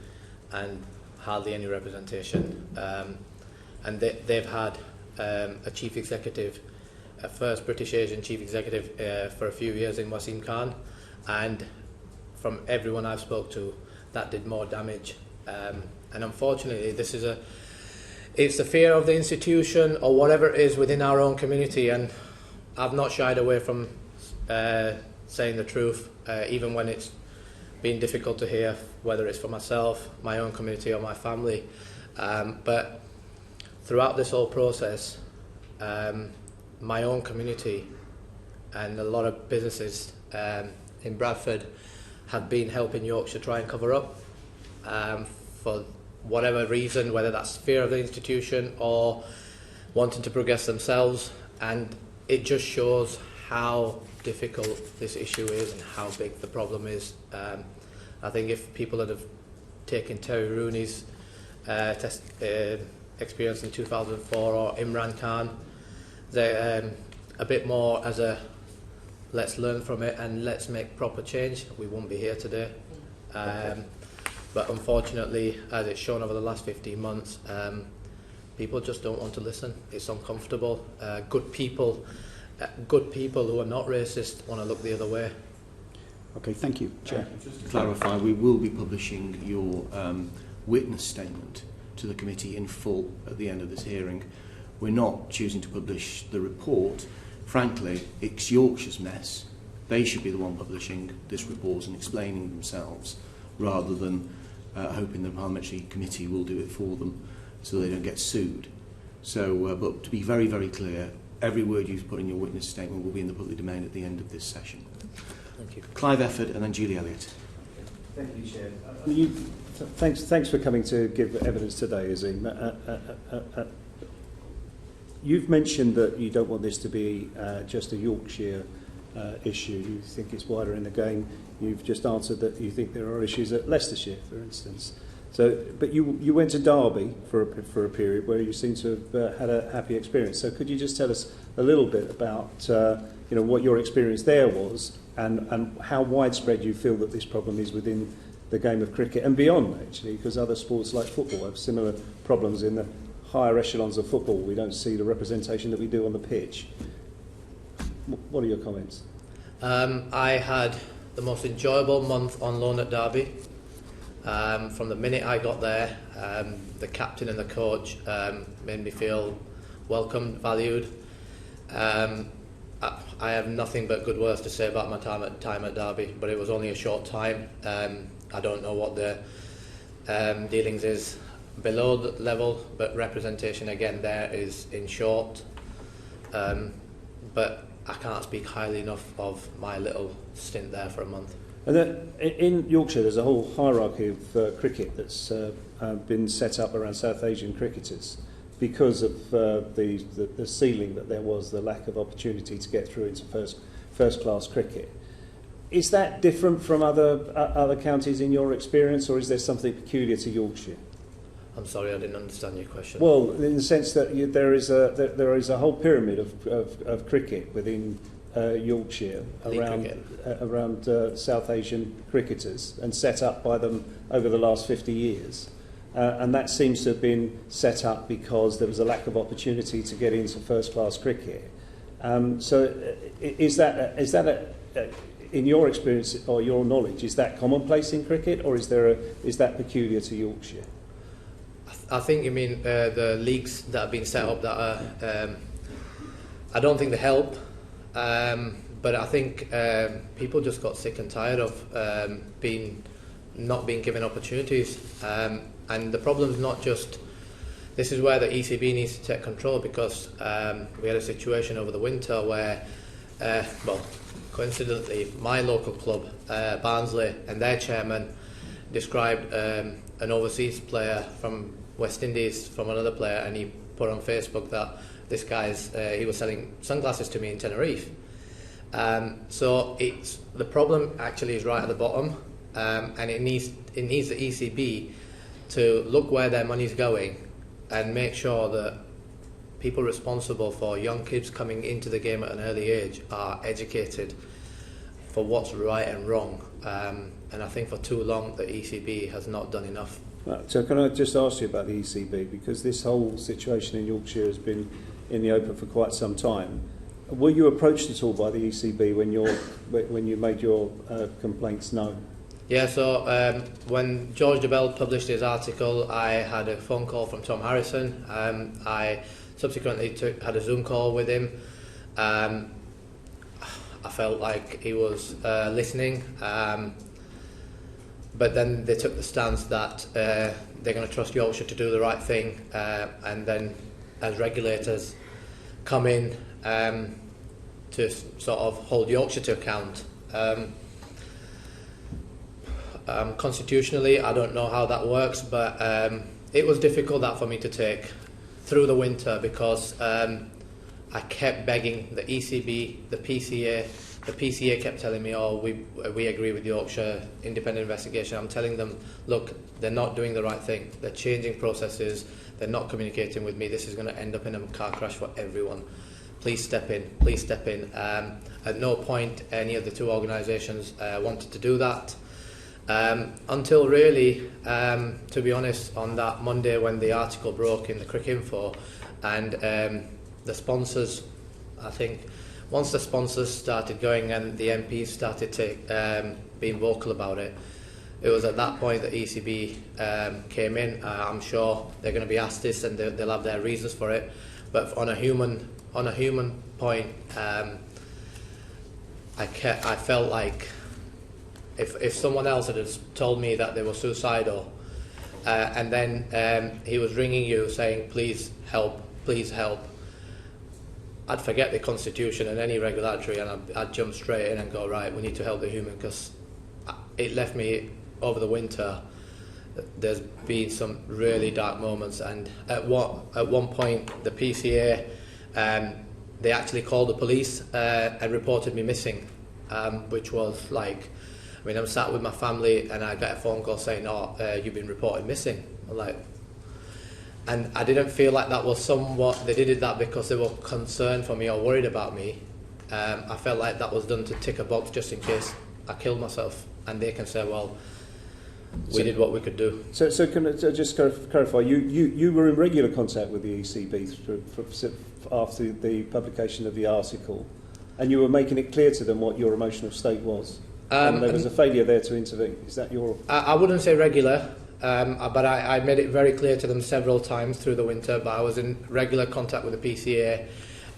[SPEAKER 3] and hardly any representation. And they've had a chief executive, a first British Asian chief executive for a few years in Wasim Khan, and from everyone I've spoke to, that did more damage. And unfortunately, it's the fear of the institution or whatever it is within our own community, and I've not shied away from saying the truth, even when it's been difficult to hear, whether it's for myself, my own community or my family. But throughout this whole process, my own community and a lot of businesses in Bradford have been helping Yorkshire try and cover up for whatever reason, whether that's fear of the institution or wanting to progress themselves. And it just shows how difficult this issue is and how big the problem is. I think if people had have taken Terry Rooney's experience in 2004 or Imran Khan, they a bit more as a let's learn from it and let's make proper change, we won't be here today. But unfortunately, as it's shown over the last 15 months, people just don't want to listen. It's uncomfortable. Good people who are not racist want to look the other way.
[SPEAKER 6] Okay, thank you, Chair.
[SPEAKER 1] Just to clarify, we will be publishing your witness statement to the committee in full at the end of this hearing. We're not choosing to publish the report. Frankly, it's Yorkshire's mess. They should be the one publishing this report and explaining themselves, rather than hoping the parliamentary committee will do it for them so they don't get sued. So, but to be very, very clear, every word you've put in your witness statement will be in the public domain at the end of this session.
[SPEAKER 3] Thank you.
[SPEAKER 1] Clive Efford and then Julie Elliott.
[SPEAKER 7] Thank you, Chair. Thanks for coming to give evidence today, Azeem. You've mentioned that you don't want this to be just a Yorkshire issue. You think it's wider in the game. You've just answered that you think there are issues at Leicestershire, for instance. So, but you went to Derby for a period where you seem to have had a happy experience. So, could you just tell us a little bit about what your experience there was and how widespread you feel that this problem is within the game of cricket and beyond, actually, because other sports like football have similar problems in the higher echelons of football. We don't see the representation that we do on the pitch. What are your comments?
[SPEAKER 3] I had the most enjoyable month on loan at Derby. From the minute I got there, the captain and the coach made me feel welcomed, valued. I have nothing but good words to say about my time at Derby, but it was only a short time. I don't know what the dealings is below the level, but representation again there is in short. But I can't speak highly enough of my little stint there for a month.
[SPEAKER 7] And then in Yorkshire, there's a whole hierarchy of cricket that's been set up around South Asian cricketers because of the ceiling that there was, the lack of opportunity to get through into first class cricket. Is that different from other counties in your experience, or is there something peculiar to Yorkshire?
[SPEAKER 3] I'm sorry, I didn't understand your question.
[SPEAKER 7] Well, in the sense that there is a whole pyramid of cricket within Yorkshire around South Asian cricketers and set up by them over the last 50 years. And that seems to have been set up because there was a lack of opportunity to get into first-class cricket. So is that in your experience or your knowledge, is that commonplace in cricket, or is that peculiar to Yorkshire?
[SPEAKER 3] I think you mean the leagues that have been set up that are... I don't think they help, but I think people just got sick and tired of not being given opportunities. And the problem's not just... This is where the ECB needs to take control, because we had a situation over the winter where, coincidentally, my local club, Barnsley, and their chairman described an overseas player from West Indies from another player, and he put on Facebook that this guy's he was selling sunglasses to me in Tenerife. So the problem actually is right at the bottom, and it needs the ECB to look where their money's going and make sure that people responsible for young kids coming into the game at an early age are educated for what's right and wrong. And I think for too long the ECB has not done enough.
[SPEAKER 7] So can I just ask you about the ECB, because this whole situation in Yorkshire has been in the open for quite some time. Were you approached at all by the ECB when you made your complaints known?
[SPEAKER 3] Yeah, so when George DeBell published his article, I had a phone call from Tom Harrison. I subsequently had a Zoom call with him. I felt like he was listening, but then they took the stance that they're going to trust Yorkshire to do the right thing, and then as regulators come in to sort of hold Yorkshire to account. Constitutionally, I don't know how that works, but it was difficult that for me to take through the winter, because I kept begging the ECB, the PCA. The PCA kept telling me, oh, we agree with Yorkshire, independent investigation. I'm telling them, look, they're not doing the right thing. They're changing processes. They're not communicating with me. This is going to end up in a car crash for everyone. Please step in. Please step in. At no point any of the two organisations wanted to do that. Until really, to be honest, on that Monday when the article broke in the Cricinfo, and the sponsors, I think, once the sponsors started going and the MPs started being vocal about it, it was at that point that ECB came in. I'm sure they're going to be asked this, and they'll have their reasons for it. But on a human point, I felt like if someone else had told me that they were suicidal, and then he was ringing you saying, please help, I'd forget the Constitution and any regulatory, and I'd jump straight in and go, right, we need to help the human, because it left me over the winter. There's been some really dark moments, and at one point the PCA, they actually called the police and reported me missing, which was like, I mean, I'm sat with my family and I get a phone call saying, oh, you've been reported missing. I'm like, and I didn't feel like that was somewhat, they did that because they were concerned for me or worried about me. I felt like that was done to tick a box just in case I killed myself, and they can say, well, we did what we could do.
[SPEAKER 7] So can I just clarify, you were in regular contact with the ECB after the publication of the article, and you were making it clear to them what your emotional state was, and there was a failure there to intervene. Is that your... I
[SPEAKER 3] wouldn't say regular, but I made it very clear to them several times through the winter, but I was in regular contact with the PCA.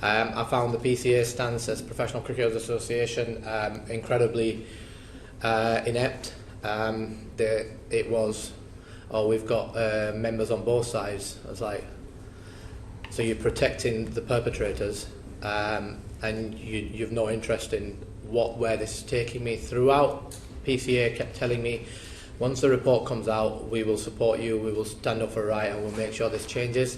[SPEAKER 3] I found the PCA stance as Professional Cricketers Association incredibly inept. It was, oh, we've got members on both sides. I was like, so you're protecting the perpetrators, and you've no interest in where this is taking me. Throughout, PCA kept telling me, once the report comes out, we will support you, we will stand up for right, and we'll make sure this changes.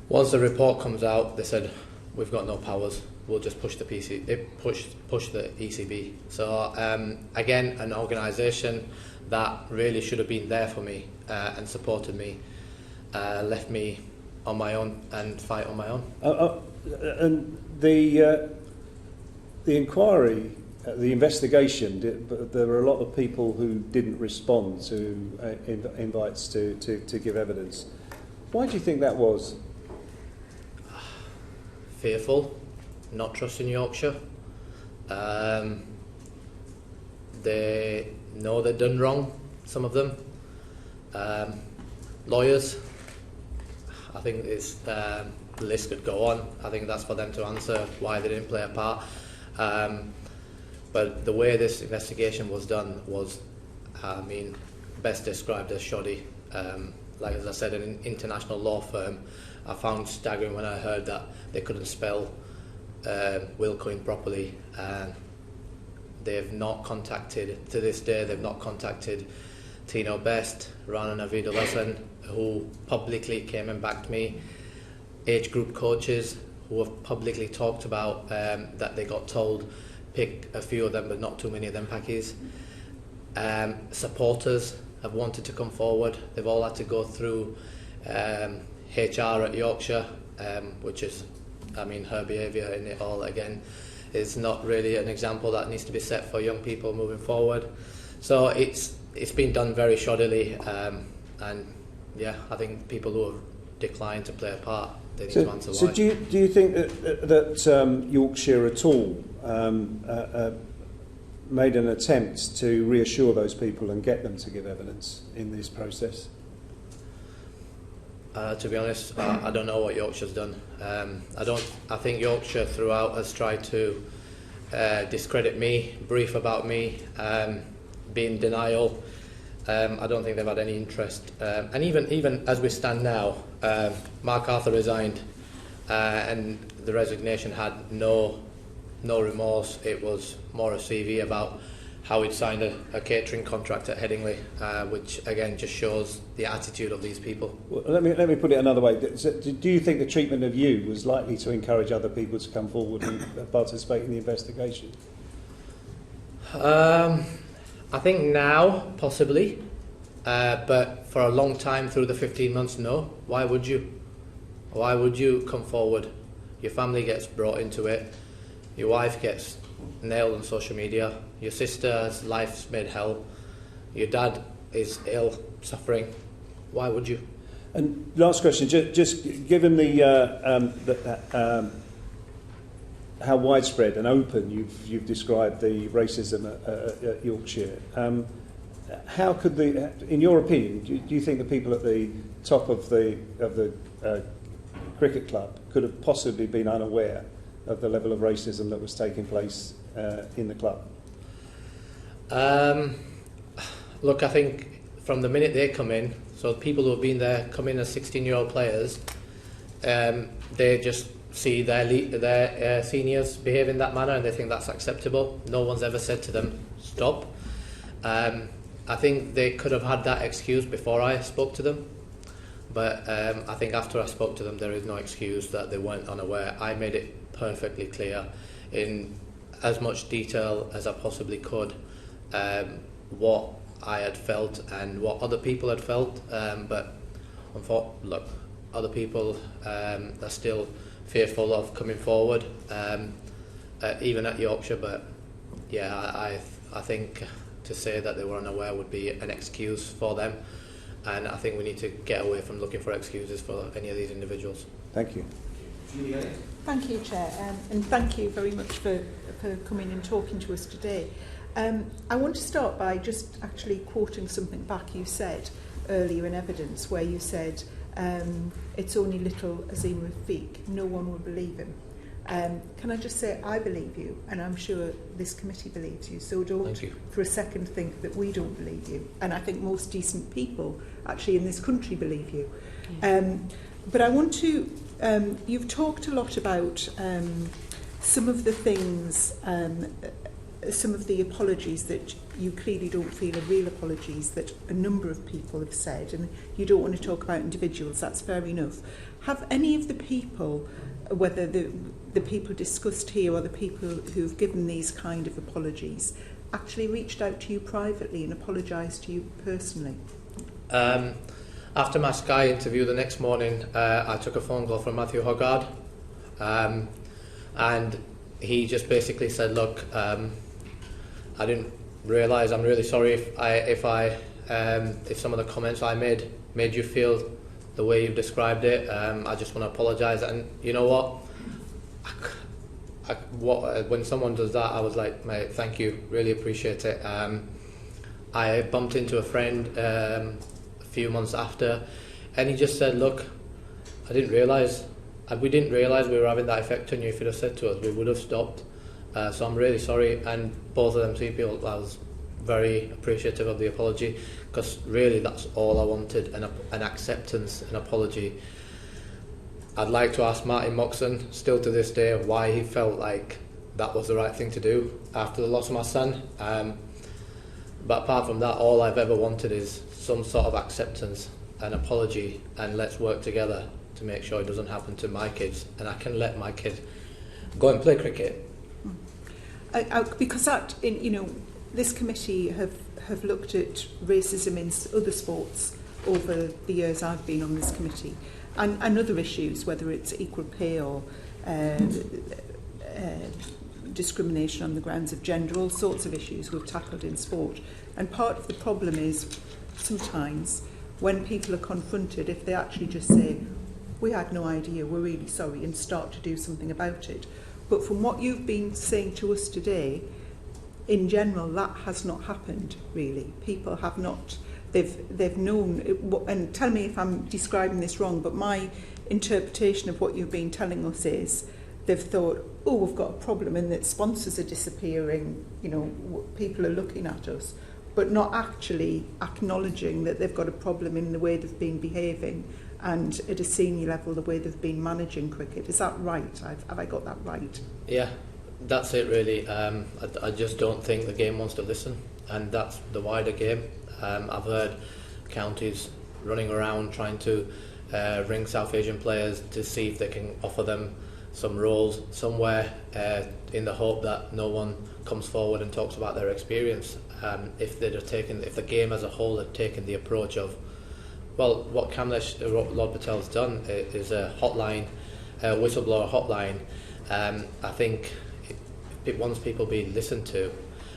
[SPEAKER 3] Once the report comes out, they said, we've got no powers, we'll just push the push the ECB. So again, an organisation that really should have been there for me and supported me, left me on my own and fight on my own.
[SPEAKER 7] And the inquiry, the investigation, there were a lot of people who didn't respond to invites to give evidence. Why do you think that was?
[SPEAKER 3] Fearful, not trusting Yorkshire. They know they've done wrong, some of them. Lawyers, I think the list could go on. I think that's for them to answer why they didn't play a part. But the way this investigation was done was, I mean, best described as shoddy. Like, as I said, an international law firm. I found staggering when I heard that they couldn't spell Wilcoin properly. They've not contacted, to this day, they've not contacted Tino Best, Rana Navid-Ulasan, who publicly came and backed me. Age group coaches who have publicly talked about that they got told, pick a few of them but not too many of them packies. Supporters have wanted to come forward. They've all had to go through HR at Yorkshire, which is, I mean, her behaviour in it all, again, is not really an example that needs to be set for young people moving forward. So it's been done very shoddily. And yeah, I think people who have declined to play a part, they need to answer
[SPEAKER 7] so
[SPEAKER 3] why.
[SPEAKER 7] do you think that Yorkshire at all made an attempt to reassure those people and get them to give evidence in this process?
[SPEAKER 3] To be honest, I don't know what Yorkshire's done. I think Yorkshire throughout has tried to discredit me, brief about me, be in denial. I don't think they've had any interest. And even as we stand now, Mark Arthur resigned, and the resignation had no remorse. It was more a CV about how he'd signed a catering contract at Headingley, which again just shows the attitude of these people.
[SPEAKER 7] Well, let me put it another way. Do you think the treatment of you was likely to encourage other people to come forward and participate in the investigation?
[SPEAKER 3] I think now, possibly, but for a long time through the 15 months, no. Why would you? Why would you come forward? Your family gets brought into it. Your wife gets nailed on social media. Your sister's life's made hell. Your dad is ill, suffering. Why would you?
[SPEAKER 7] And last question, just given how widespread and open you've described the racism at Yorkshire, how could in your opinion, do you think the people at the top of the cricket club could have possibly been unaware of the level of racism that was taking place in the club?
[SPEAKER 3] Look, I think from the minute they come in, so people who have been there come in as 16-year-old players, they just see their seniors behave in that manner and they think that's acceptable. No one's ever said to them, stop. I think they could have had that excuse before I spoke to them, but I think after I spoke to them there is no excuse that they weren't unaware. I made it perfectly clear in as much detail as I possibly could what I had felt and what other people had felt, but look, other people are still fearful of coming forward, even at Yorkshire, but yeah, I think to say that they were unaware would be an excuse for them, and I think we need to get away from looking for excuses for any of these individuals.
[SPEAKER 7] Thank you.
[SPEAKER 8] Thank you, Chair, and thank you very much for coming and talking to us today. I want to start by just actually quoting something back you said earlier in evidence, where you said, it's only little Azeem Rafiq, no one will believe him. Can I just say, I believe you, and I'm sure this committee believes you, so don't for a second think that we don't believe you. And I think most decent people actually in this country believe you. But I want to, you've talked a lot about some of the things, some of the apologies that you clearly don't feel are real apologies that a number of people have said, and you don't want to talk about individuals, that's fair enough. Have any of the people, whether the people discussed here or the people who've given these kind of apologies, actually reached out to you privately and apologised to you personally?
[SPEAKER 3] After my Sky interview the next morning, I took a phone call from Matthew Hoggard, and he just basically said, look, I didn't realise, I'm really sorry if some of the comments I made you feel the way you've described it. I just want to apologise. And you know what? When someone does that, I was like, mate, thank you, really appreciate it. I bumped into a friend a few months after, and he just said, look, we didn't realise we were having that effect on you. If you'd have said to us, we would have stopped. So I'm really sorry, and both of them two people, I was very appreciative of the apology, because really that's all I wanted, an acceptance, an apology. I'd like to ask Martin Moxon, still to this day, why he felt like that was the right thing to do after the loss of my son. But apart from that, all I've ever wanted is some sort of acceptance, an apology, and let's work together to make sure it doesn't happen to my kids, and I can let my kid go and play cricket.
[SPEAKER 8] Because that, this committee have looked at racism in other sports over the years I've been on this committee, and other issues, whether it's equal pay or discrimination on the grounds of gender, all sorts of issues we've tackled in sport. And part of the problem is sometimes when people are confronted, if they actually just say, we had no idea, we're really sorry, and start to do something about it. But from what you've been saying to us today, in general, that has not happened, really. People have not, they've known, and tell me if I'm describing this wrong, but my interpretation of what you've been telling us is they've thought, oh, we've got a problem and that sponsors are disappearing, you know, people are looking at us, but not actually acknowledging that they've got a problem in the way they've been behaving and at a senior level the way they've been managing cricket. Is that right? Have I got that right?
[SPEAKER 3] Yeah, that's it really. I just don't think the game wants to listen, and that's the wider game. I've heard counties running around trying to ring South Asian players to see if they can offer them some roles somewhere in the hope that no one comes forward and talks about their experience. If the game as a whole had taken the approach of, well, what Lord Patel's done is a hotline, a whistleblower hotline. I think once people being listened to,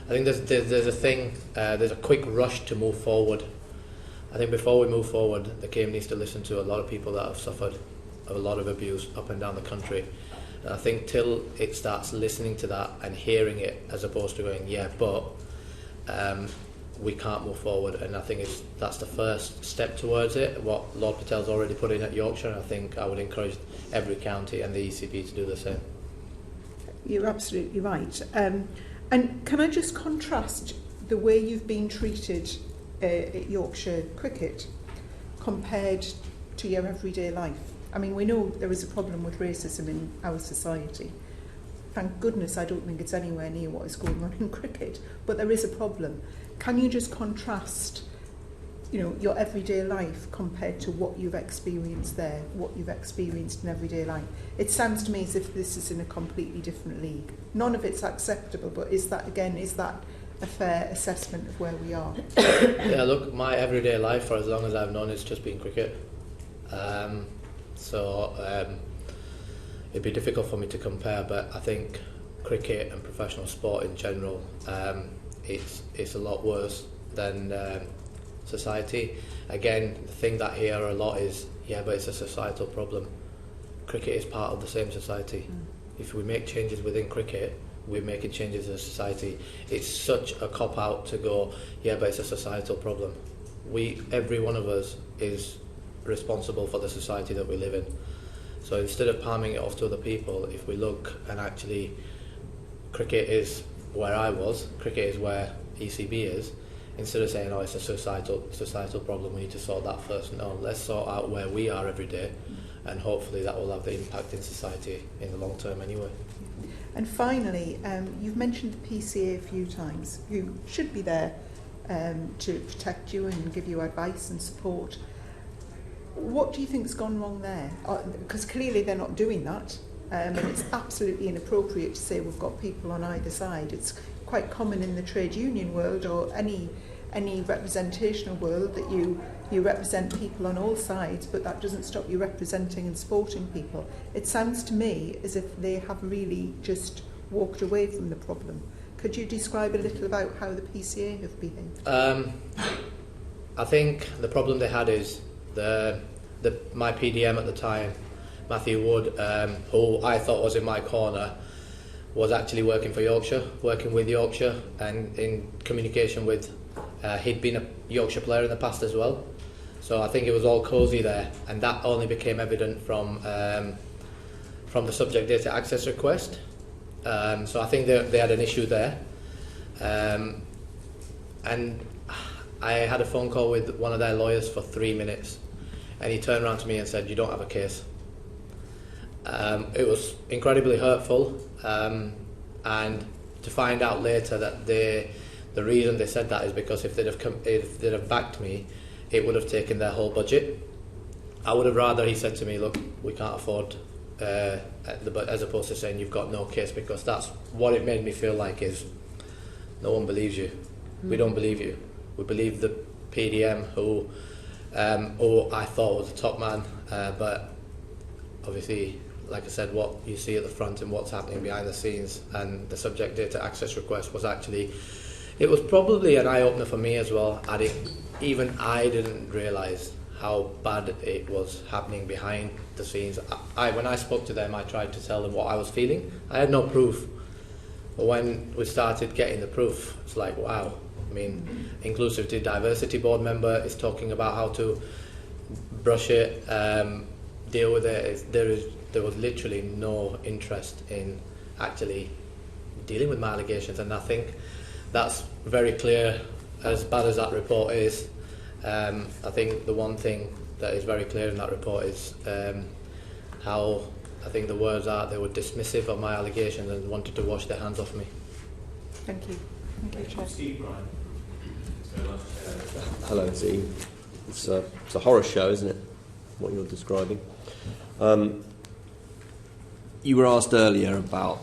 [SPEAKER 3] I think there's a quick rush to move forward. I think before we move forward, the game needs to listen to a lot of people that have suffered a lot of abuse up and down the country. And I think till it starts listening to that and hearing it, as opposed to going, yeah, but we can't move forward. And I think that's the first step towards it, what Lord Patel's already put in at Yorkshire, and I think I would encourage every county and the ECB to do the same.
[SPEAKER 8] You're absolutely right. And can I just contrast the way you've been treated at Yorkshire Cricket compared to your everyday life? I mean, we know there is a problem with racism in our society. Thank goodness I don't think it's anywhere near what is going on in cricket, but there is a problem. Can you just contrast, you know, your everyday life compared to what you've experienced there, what you've experienced in everyday life? It sounds to me as if this is in a completely different league. None of it's acceptable, but is that a fair assessment of where we are?
[SPEAKER 3] Yeah, look, my everyday life for as long as I've known it's just been cricket. It'd be difficult for me to compare, but I think cricket and professional sport in general, it's a lot worse than society. Again, the thing that I hear a lot is, yeah, but it's a societal problem. Cricket is part of the same society. If we make changes within cricket, we're making changes as a society. It's such a cop-out to go, yeah, but it's a societal problem. Every one of us is responsible for the society that we live in. So instead of palming it off to other people, if we look and actually, cricket is where I was, cricket is where ECB is, instead of saying, oh, it's a societal problem, we need to sort that first. No, let's sort out where we are every day, and hopefully that will have the impact in society in the long term anyway.
[SPEAKER 8] And finally, you've mentioned the PCA a few times, who should be there to protect you and give you advice and support. What do you think's gone wrong there? Because clearly they're not doing that, and it's absolutely inappropriate to say we've got people on either side. It's quite common in the trade union world or any representational world that you represent people on all sides, but that doesn't stop you representing and supporting people. It sounds to me as if they have really just walked away from the problem. Could you describe a little about how the PCA have behaved?
[SPEAKER 3] I think the problem they had is my PDM at the time, Matthew Wood, who I thought was in my corner, was actually working for Yorkshire, working with Yorkshire and in communication with, he'd been a Yorkshire player in the past as well. So I think it was all cosy there, and that only became evident from the subject data access request. So I think they had an issue there. And I had a phone call with one of their lawyers for 3 minutes, and he turned around to me and said, you don't have a case. It was incredibly hurtful, and to find out later that the reason they said that is because if they'd have backed me, it would have taken their whole budget. I would have rather he said to me, look, we can't afford, as opposed to saying you've got no case, because that's what it made me feel like is no one believes you. We don't believe you. We believe the PDM who I thought was the top man, but obviously, like I said, what you see at the front and what's happening behind the scenes, and the subject data access request was actually It was probably an eye-opener for me as well. Even I didn't realise how bad it was happening behind the scenes. When I spoke to them, I tried to tell them what I was feeling. I had no proof. But when we started getting the proof, it's like, wow. I mean, Inclusivity Diversity Board member is talking about how to brush it, deal with it. There was literally no interest in actually dealing with my allegations, and I think that's very clear. As bad as that report is, I think the one thing that is very clear in that report is how, I think the words are, they were dismissive of my allegations and wanted to wash their hands off me.
[SPEAKER 8] Thank you. Thank you, Chair.
[SPEAKER 1] Steve Bryan.
[SPEAKER 9] Hello, Azeem. It's a horror show, isn't it, what you're describing? You were asked earlier about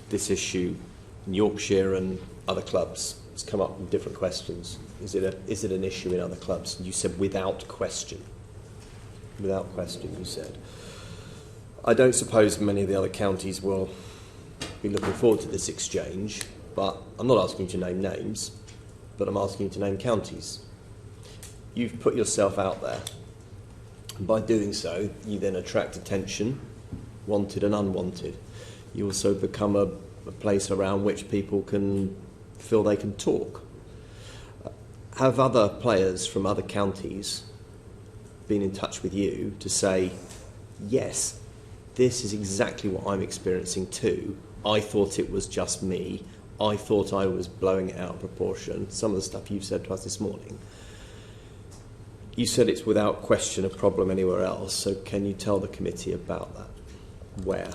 [SPEAKER 9] this issue in Yorkshire and other clubs. It's come up in different questions. Is it an issue in other clubs? And you said without question. Without question, you said. I don't suppose many of the other counties will be looking forward to this exchange, but I'm not asking you to name names, but I'm asking you to name counties. You've put yourself out there. And by doing so, you then attract attention, wanted and unwanted. You also become a place around which people can feel they can talk. Have other players from other counties been in touch with you to say, yes, this is exactly what I'm experiencing too. I thought it was just me. I thought I was blowing it out of proportion. Some of the stuff you've said to us this morning. You said it's without question a problem anywhere else, so can you tell the committee about that? Where?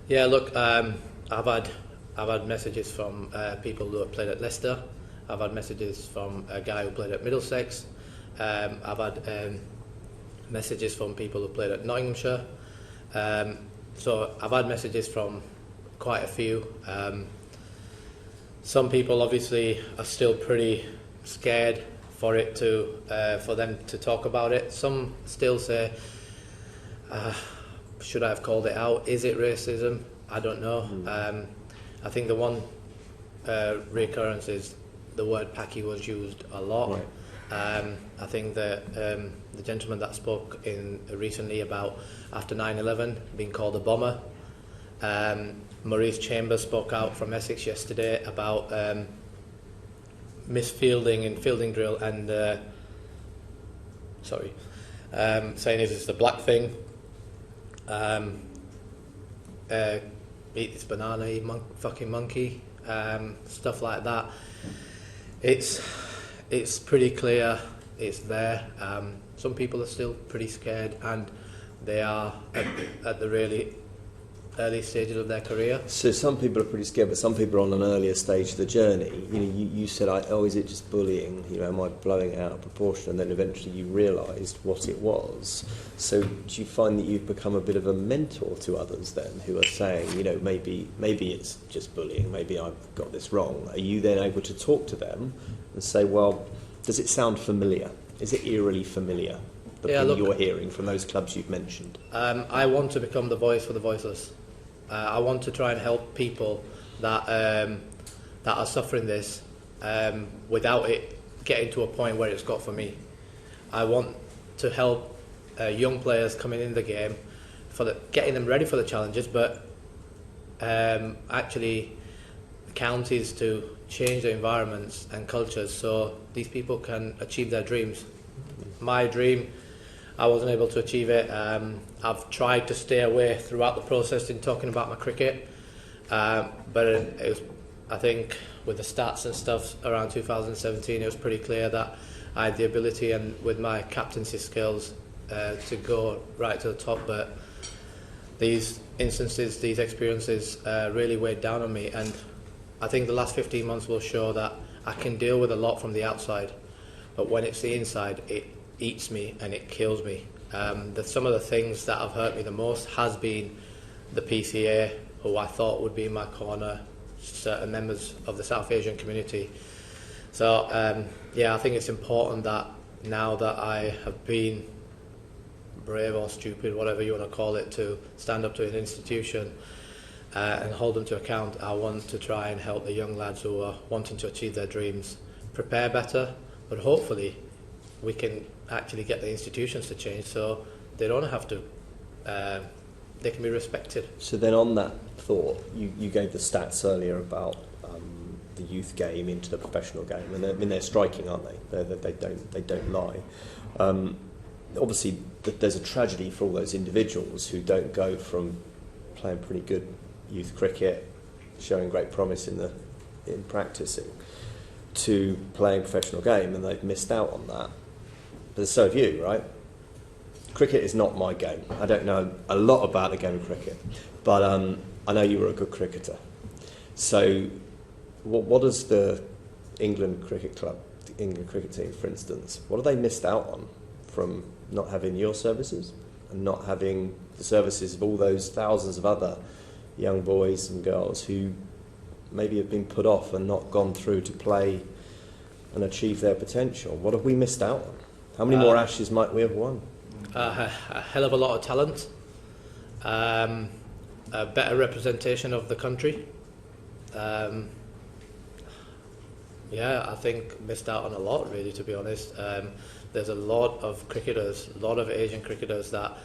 [SPEAKER 3] Yeah, look, I've had messages from people who have played at Leicester. I've had messages from a guy who played at Middlesex. I've had messages from people who played at Nottinghamshire. So I've had messages from quite a few. Some people obviously are still pretty scared for them to talk about it. Some still say, should I have called it out? Is it racism? I don't know. I think the one recurrence is the word Paki was used a lot. Right. I think that the gentleman that spoke recently about after 9/11 being called a bomber, Maurice Chambers spoke out from Essex yesterday about misfielding in fielding drill and saying it's the black thing. Eat this banana, you fucking monkey, stuff like that. It's pretty clear it's there. Some people are still pretty scared, and they are at the really early stages of their career.
[SPEAKER 9] So some people are pretty scared, but some people are on an earlier stage of the journey. You know, you said, is it just bullying? You know, am I blowing it out of proportion? And then eventually you realised what it was. So do you find that you've become a bit of a mentor to others then, who are saying, you know, maybe it's just bullying, maybe I've got this wrong? Are you then able to talk to them and say, well, does it sound familiar? Is it eerily familiar, the thing you're hearing from those clubs you've mentioned?
[SPEAKER 3] I want to become the voice for the voiceless. I want to try and help people that are suffering this without it getting to a point where it's got for me. I want to help young players coming in the game, getting them ready for the challenges, but actually counties to change their environments and cultures so these people can achieve their dreams. My dream, I wasn't able to achieve it. I've tried to stay away throughout the process in talking about my cricket, but it was, I think with the stats and stuff around 2017, it was pretty clear that I had the ability and with my captaincy skills to go right to the top, but these instances, these experiences really weighed down on me, and I think the last 15 months will show that I can deal with a lot from the outside, but when it's the inside, it eats me and it kills me. Some of the things that have hurt me the most has been the PCA, who I thought would be in my corner, certain members of the South Asian community. So I think it's important that now that I have been brave or stupid, whatever you want to call it, to stand up to an institution, and hold them to account. I want to try and help the young lads who are wanting to achieve their dreams prepare better, but hopefully we can actually get the institutions to change so they don't have to, they can be respected.
[SPEAKER 9] So then on that thought, you gave the stats earlier about the youth game into the professional game, and they're striking, aren't they? They don't lie. Obviously, there's a tragedy for all those individuals who don't go from playing pretty good youth cricket, showing great promise in practicing, to playing professional game, and they've missed out on that. But so have you, right? Cricket is not my game. I don't know a lot about the game of cricket, but I know you were a good cricketer. So what does the England cricket club, the England cricket team, for instance, what have they missed out on from not having your services and not having the services of all those thousands of other young boys and girls who maybe have been put off and not gone through to play and achieve their potential? What have we missed out on? How many more Ashes might we have won?
[SPEAKER 3] A hell of a lot of talent, a better representation of the country. I think missed out on a lot, really, to be honest. There's a lot of cricketers, a lot of Asian cricketers that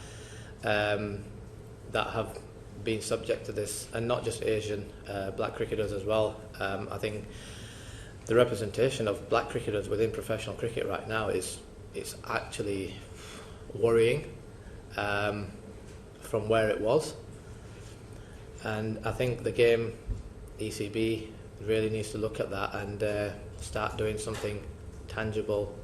[SPEAKER 3] have been subject to this, and not just Asian, black cricketers as well. I think the representation of black cricketers within professional cricket right now is actually worrying from where it was. And I think the game, ECB, really needs to look at that and start doing something tangible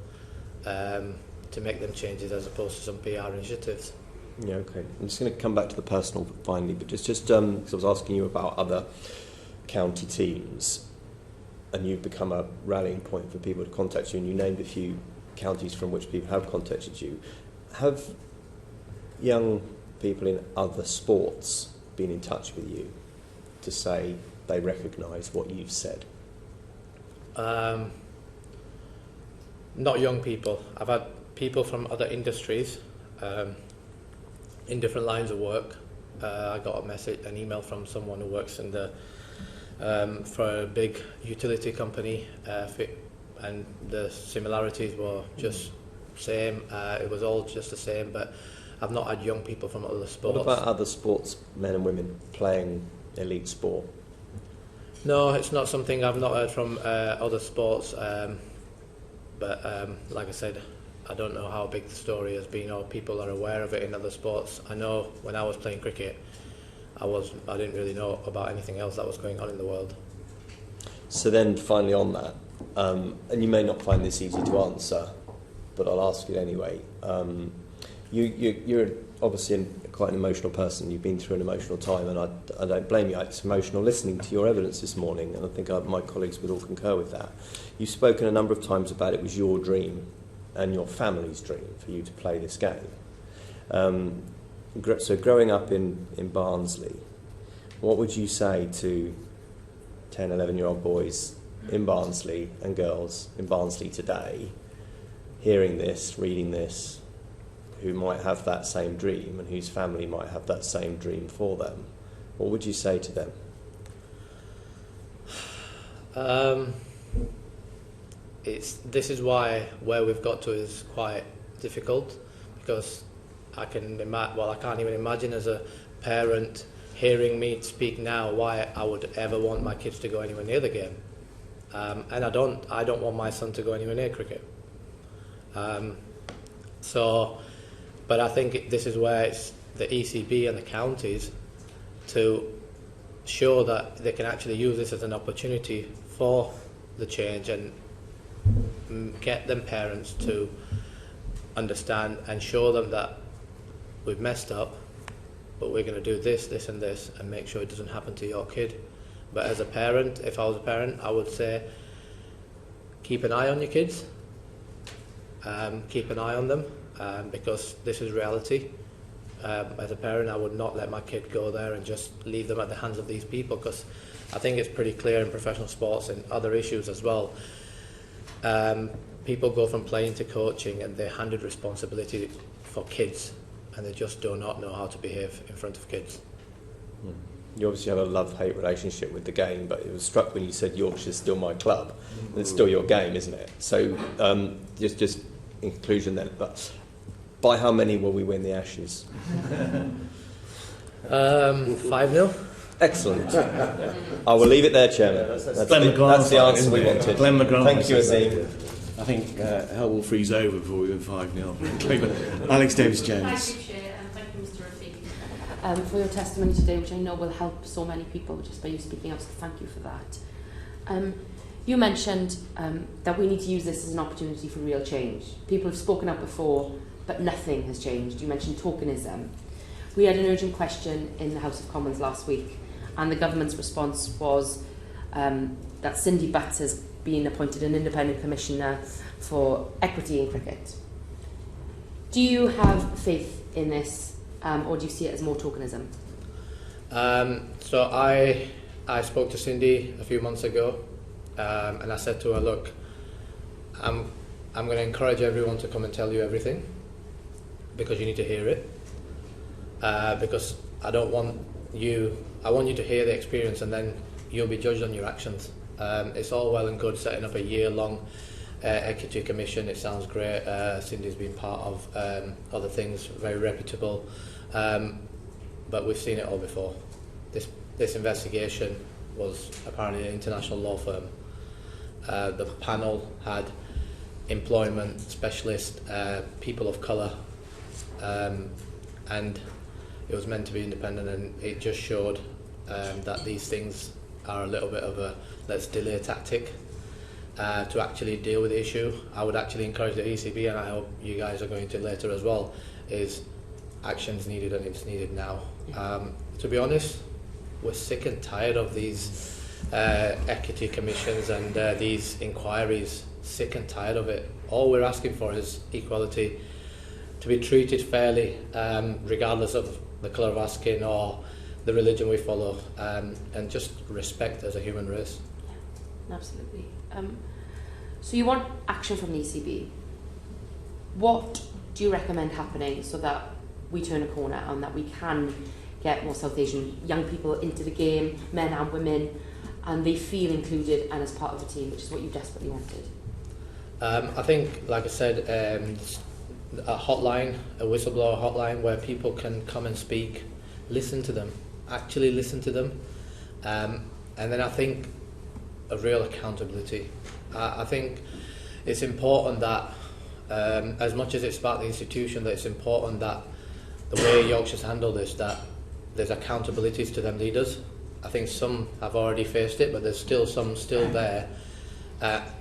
[SPEAKER 3] to make them changes as opposed to some PR initiatives.
[SPEAKER 9] Yeah, okay. I'm just going to come back to the personal finally, but just because I was asking you about other county teams, and you've become a rallying point for people to contact you, and you named a few counties from which people have contacted you. Have young people in other sports been in touch with you to say they recognise what you've said?
[SPEAKER 3] Not young people. I've had people from other industries in different lines of work. I got an email from someone who works in for a big utility company, and the similarities were just same. It was all just the same, but I've not had young people from other sports.
[SPEAKER 9] What about other sports, men and women playing elite sport?
[SPEAKER 3] No, it's not something I've not heard from other sports, but like I said, I don't know how big the story has been or people are aware of it in other sports. I know when I was playing cricket, I didn't really know about anything else that was going on in the world.
[SPEAKER 9] So then finally on that, and you may not find this easy to answer, but I'll ask it anyway. You're obviously quite an emotional person. You've been through an emotional time, and I don't blame you. It's emotional listening to your evidence this morning, and I think my colleagues would all concur with that. You've spoken a number of times about it was your dream and your family's dream for you to play this game. So growing up in Barnsley, what would you say to 10, 11-year-old boys in Barnsley and girls in Barnsley today, hearing this, reading this, who might have that same dream and whose family might have that same dream for them? What would you say to them?
[SPEAKER 3] This is why where we've got to is quite difficult, because I can't even imagine as a parent hearing me speak now why I would ever want my kids to go anywhere near the game, and I don't want my son to go anywhere near cricket. But I think this is where it's the ECB and the counties to show that they can actually use this as an opportunity for the change and get them parents to understand and show them that we've messed up, but we're going to do this, this and this and make sure it doesn't happen to your kid. But as a parent, if I was a parent, I would say keep an eye on your kids, keep an eye on them, because this is reality. As a parent, I would not let my kid go there and just leave them at the hands of these people, because I think it's pretty clear in professional sports and other issues as well. People go from playing to coaching and they're handed responsibility for kids, and they just do not know how to behave in front of kids.
[SPEAKER 9] you obviously have a love-hate relationship with the game, but it was struck when you said Yorkshire's still my club. It's still your game, isn't it? So just in conclusion then, but by how many will we win the Ashes?
[SPEAKER 3] 5-0.
[SPEAKER 9] Excellent. I will leave it there, Chairman. That's the answer we wanted.
[SPEAKER 1] Glenn McGrath.
[SPEAKER 9] Thank you, Azeem.
[SPEAKER 1] I think hell will freeze over before we win 5-0. Alex Davis-Jones.
[SPEAKER 10] Thank you, Chair, and thank you, Mr. Rafiq, for your testimony today, which I know will help so many people just by you speaking up, so thank you for that. You mentioned that we need to use this as an opportunity for real change. People have spoken up before, but nothing has changed. You mentioned tokenism. We had an urgent question in the House of Commons last week, and the government's response was that Cindy Butts has been appointed an independent commissioner for equity in cricket. Do you have faith in this, or do you see it as more tokenism?
[SPEAKER 3] So I spoke to Cindy a few months ago, and I said to her, look, I'm going to encourage everyone to come and tell you everything, because you need to hear it. Because I want you to hear the experience, and then you'll be judged on your actions. It's all well and good setting up a year-long equity commission. It sounds great. Cindy's been part of other things, very reputable, but we've seen it all before. This investigation was apparently an international law firm. The panel had employment specialists, people of colour, and it was meant to be independent, and it just showed that these things are a little bit of a let's delay tactic to actually deal with the issue. I would actually encourage the ECB, and I hope you guys are going to later as well, is action's needed, and it's needed now. To be honest, we're sick and tired of these equity commissions and these inquiries. Sick and tired of it. All we're asking for is equality, to be treated fairly, regardless of the colour of our skin or the religion we follow, and just respect as a human race.
[SPEAKER 10] Yeah, absolutely. So you want action from the ECB. What do you recommend happening so that we turn a corner and that we can get more South Asian young people into the game, men and women, and they feel included and as part of the team, which is what you desperately wanted?
[SPEAKER 3] I think, like I said, a hotline, a whistleblower hotline where people can come and speak, listen to them, actually listen to them, and then I think a real accountability. I think it's important that, as much as it's about the institution, that it's important that the way Yorkshire's handled this, that there's accountabilities to them leaders. I think some have already faced it, but there's still some there.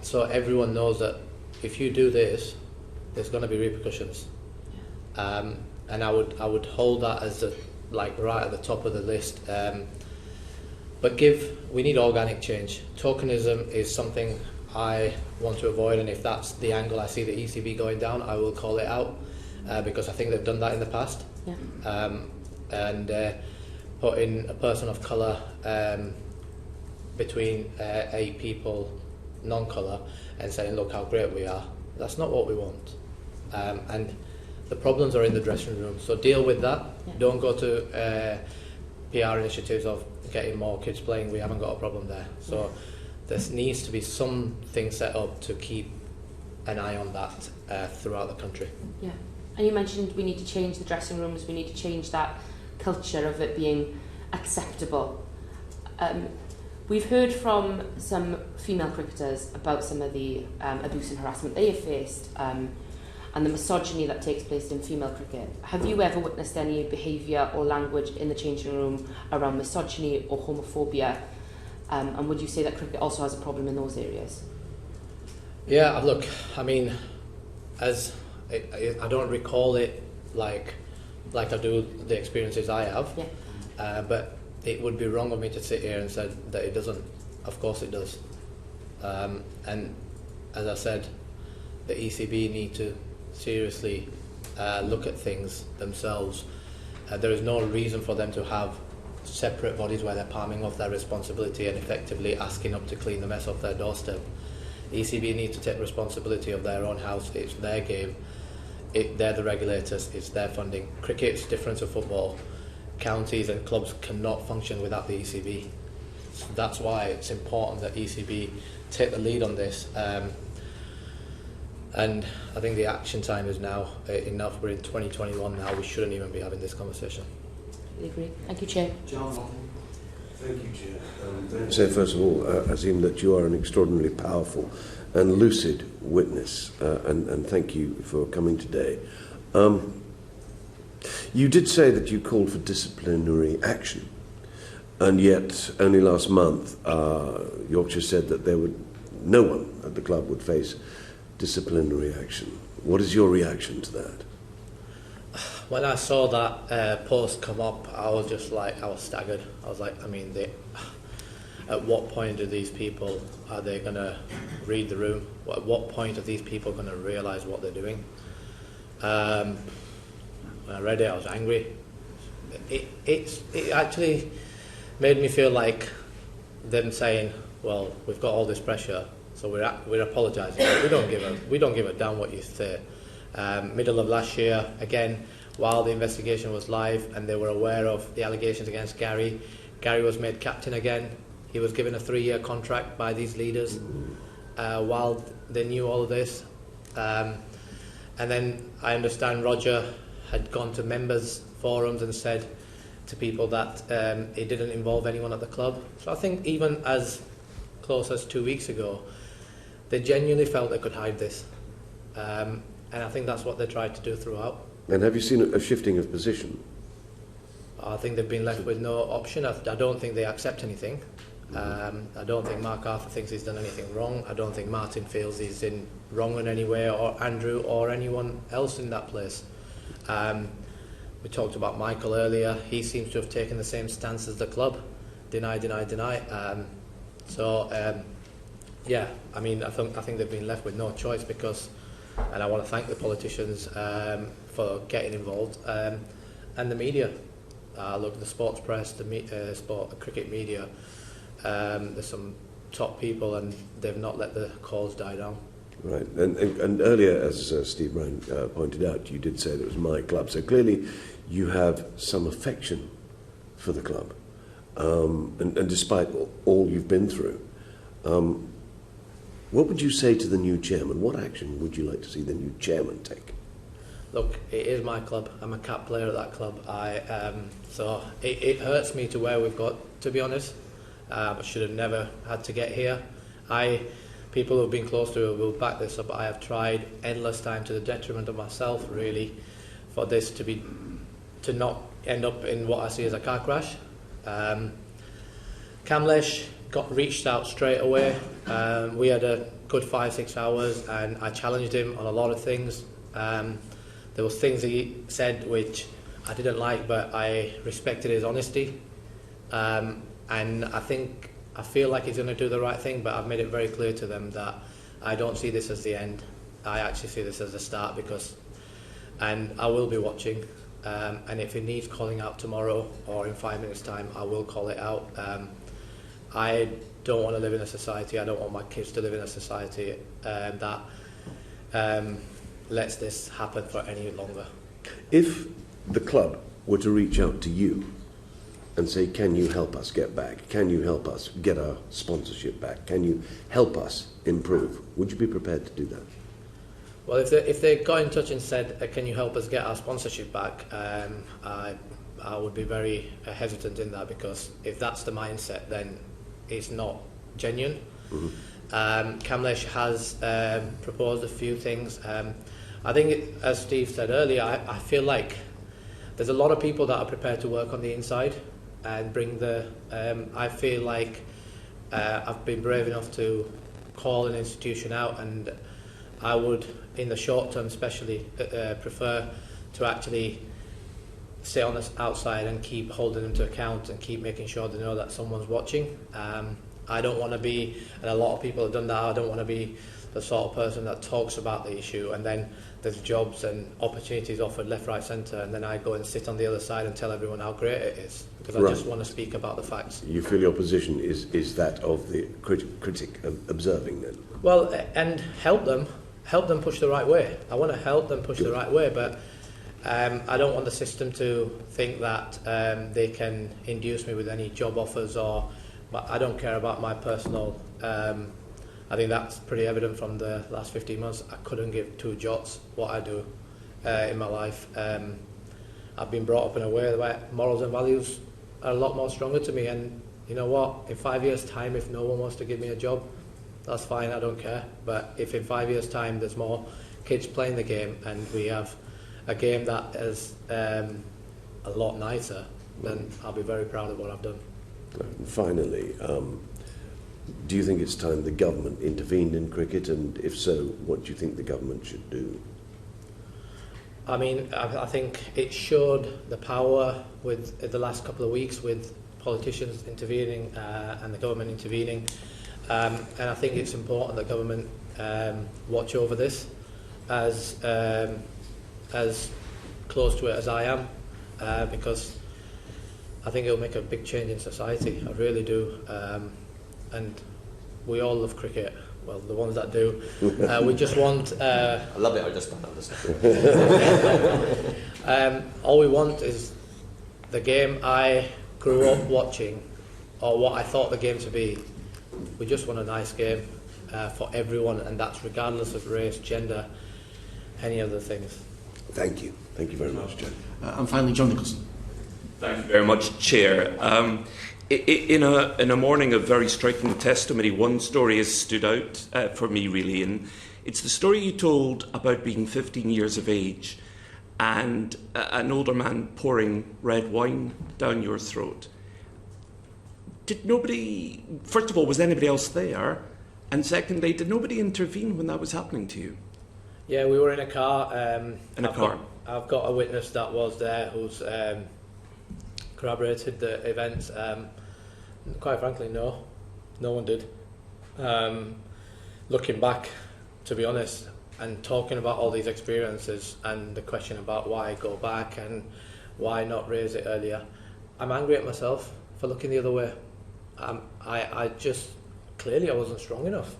[SPEAKER 3] So everyone knows that if you do this, there's going to be repercussions. And I would hold that as right at the top of the list. But we need organic change. Tokenism is something I want to avoid, and if that's the angle I see the ECB going down, I will call it out, because I think they've done that in the past. Yeah. And putting a person of colour between 8 people, non-colour, and saying, look how great we are, that's not what we want. And the problems are in the dressing room, so deal with that. Yeah. Don't go to PR initiatives of getting more kids playing. We haven't got a problem there. So there needs to be something set up to keep an eye on that throughout the country. Yeah,
[SPEAKER 10] and you mentioned we need to change the dressing rooms, we need to change that culture of it being acceptable. We've heard from some female cricketers about some of the abuse and harassment they have faced, and the misogyny that takes place in female cricket. Have you ever witnessed any behaviour or language in the changing room around misogyny or homophobia? And would you say that cricket also has a problem in those areas?
[SPEAKER 3] Yeah, look, I mean, I don't recall it like I do the experiences I have, yeah. But it would be wrong of me to sit here and say that it doesn't. Of course it does. And as I said, the ECB need to seriously look at things themselves. There is no reason for them to have separate bodies where they're palming off their responsibility and effectively asking up to clean the mess off their doorstep. The ECB need to take responsibility of their own house. It's their game. They're the regulators. It's their funding. Cricket's different to football. counties and clubs cannot function without the ECB. So that's why it's important that ECB take the lead on this. And I think the action time is now enough. We're in 2021 now. We shouldn't even be having this conversation.
[SPEAKER 10] I agree. Thank you, Chair.
[SPEAKER 11] John. Thank you, Chair. Let me say first of all, Azeem, that you are an extraordinarily powerful and lucid witness, and thank you for coming today. You did say that you called for disciplinary action, and yet only last month Yorkshire said that no one at the club would face disciplinary action. What is your reaction to that?
[SPEAKER 3] When I saw that post come up, I was staggered. I was like, I mean, at what point are these people, are they going to read the room? At what point are these people going to realise what they're doing? When I read it, I was angry. It actually made me feel like them saying, well, we've got all this pressure, so we're apologising. We don't give a damn what you say. Middle of last year, again, while the investigation was live and they were aware of the allegations against Gary was made captain again. He was given a 3-year contract by these leaders while they knew all of this. And then I understand Roger had gone to members' forums and said to people that it didn't involve anyone at the club. So I think even as close as 2 weeks ago, they genuinely felt they could hide this. And I think that's what they tried to do throughout.
[SPEAKER 11] And have you seen a shifting of position?
[SPEAKER 3] I think they've been left with no option. I don't think they accept anything. I don't think Mark Arthur thinks he's done anything wrong. I don't think Martin feels he's in wrong in any way, or Andrew, or anyone else in that place. We talked about Michael earlier. He seems to have taken the same stance as the club. Deny. Yeah, I mean, I think they've been left with no choice because, and I want to thank the politicians for getting involved, and the media. Look, the sports press, the cricket media, there's some top people and they've not let the cause die down.
[SPEAKER 11] Right, and earlier, as Steve Brown pointed out, you did say that it was my club, so clearly you have some affection for the club, and despite all you've been through, what would you say to the new chairman? What action would you like to see the new chairman take?
[SPEAKER 3] Look, it is my club. I'm a cap player at that club. So it hurts me to where we've got, to be honest. I should have never had to get here. People who've been close to it will back this up. I have tried endless time to the detriment of myself, really, for this to not end up in what I see as a car crash. Kamlesh got reached out straight away. We had a good 5-6 hours, and I challenged him on a lot of things. There was things he said which I didn't like, but I respected his honesty. And I feel like he's going to do the right thing, but I've made it very clear to them that I don't see this as the end. I actually see this as a start and I will be watching. And if it needs calling out tomorrow or in 5 minutes' time, I will call it out. I don't want to live in a society, I don't want my kids to live in a society that lets this happen for any longer.
[SPEAKER 11] If the club were to reach out to you and say, can you help us get back? Can you help us get our sponsorship back? Can you help us improve? Would you be prepared to do that?
[SPEAKER 3] Well, if they got in touch and said, can you help us get our sponsorship back, I would be very hesitant in that, because if that's the mindset, then it's not genuine. Mm-hmm. Kamlesh has proposed a few things. I think, as Steve said earlier, I feel like there's a lot of people that are prepared to work on the inside and bring I feel like I've been brave enough to call an institution out, and I would, in the short term especially, prefer to actually sit on the outside and keep holding them to account and keep making sure they know that someone's watching. I don't want to be, and a lot of people have done that, I don't want to be the sort of person that talks about the issue and then there's jobs and opportunities offered left, right, centre, and then I go and sit on the other side and tell everyone how great it is, because I just want to speak about the facts.
[SPEAKER 11] You feel your position is that of the critic observing then?
[SPEAKER 3] Well, and help them push the right way. I want to help them push the right way, but I don't want the system to think that they can induce me with any job offers, but I don't care about my personal. I think that's pretty evident from the last 15 months. I couldn't give two jots what I do in my life. I've been brought up in a way where morals and values are a lot more stronger to me, and you know what, in 5 years' time, if no one wants to give me a job, that's fine, I don't care. But if in 5 years' time there's more kids playing the game and we have a game that is a lot nicer, then I'll be very proud of what I've done.
[SPEAKER 11] And finally, do you think it's time the government intervened in cricket, and if so, what do you think the government should do?
[SPEAKER 3] I mean, I think it showed the power with the last couple of weeks with politicians intervening and the government intervening. And I think it's important that government watch over this as close to it as I am, because I think it'll make a big change in society. I really do. And we all love cricket. Well, the ones that do. We just want...
[SPEAKER 9] I love it, I just don't understand.
[SPEAKER 3] All we want is the game I grew up watching, or what I thought the game to be. We just want a nice game for everyone, and that's regardless of race, gender, any other things.
[SPEAKER 11] Thank you. Thank you very much, John.
[SPEAKER 1] And finally, John Nicholson.
[SPEAKER 12] Thank you very much, Chair. In a morning of very striking testimony, one story has stood out for me, really, and it's the story you told about being 15 years of age and an older man pouring red wine down your throat. Did nobody, first of all, was anybody else there? And secondly, did nobody intervene when that was happening to you?
[SPEAKER 3] Yeah, we were in a car. I've got a witness that was there who's corroborated the events. Quite frankly, no one did. Looking back, to be honest, and talking about all these experiences and the question about why go back and why not raise it earlier, I'm angry at myself for looking the other way. I just, clearly I wasn't strong enough.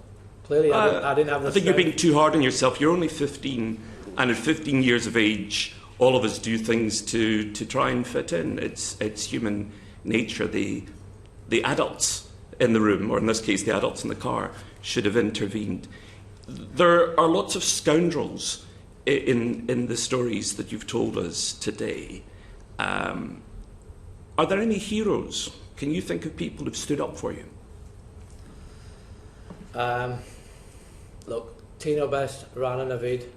[SPEAKER 3] Clearly I didn't have the
[SPEAKER 12] I think
[SPEAKER 3] strength.
[SPEAKER 12] you're being too hard on yourself. You're only 15, and at 15 years of age, all of us do things to try and fit in. It's human nature. The adults in the room, or in this case the adults in the car, should have intervened. There are lots of scoundrels in the stories that you've told us today. Are there any heroes? Can you think of people who've stood up for you?
[SPEAKER 3] Look, Tino Best, Rana Navid,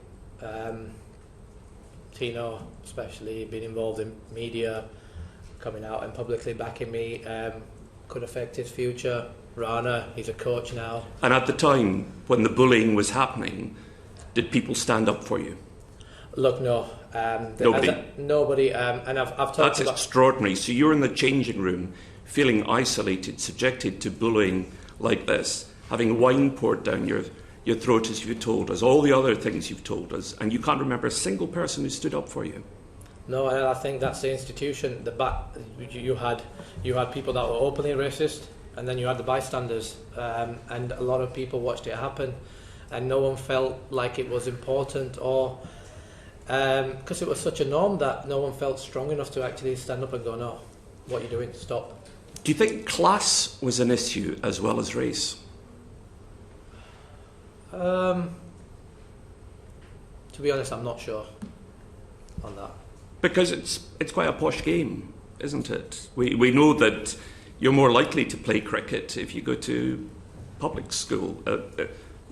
[SPEAKER 3] Tino especially being involved in media, coming out and publicly backing me, could affect his future. Rana, he's a coach now.
[SPEAKER 12] And at the time when the bullying was happening, did people stand up for you?
[SPEAKER 3] Look, no.
[SPEAKER 12] Nobody?
[SPEAKER 3] Nobody. And I've talked
[SPEAKER 12] That's
[SPEAKER 3] about...
[SPEAKER 12] extraordinary. So you're in the changing room, feeling isolated, subjected to bullying like this, having wine poured down your throat, as you told us, all the other things you've told us, and you can't remember a single person who stood up for you.
[SPEAKER 3] No, and I think that's the institution. You had people that were openly racist, and then you had the bystanders, and a lot of people watched it happen, and no one felt like it was important, or because it was such a norm that no one felt strong enough to actually stand up and go, no, what are you doing? Stop.
[SPEAKER 12] Do you think class was an issue as well as race?
[SPEAKER 3] To be honest, I'm not sure on that.
[SPEAKER 12] Because it's quite a posh game, isn't it? We know that you're more likely to play cricket if you go to public school.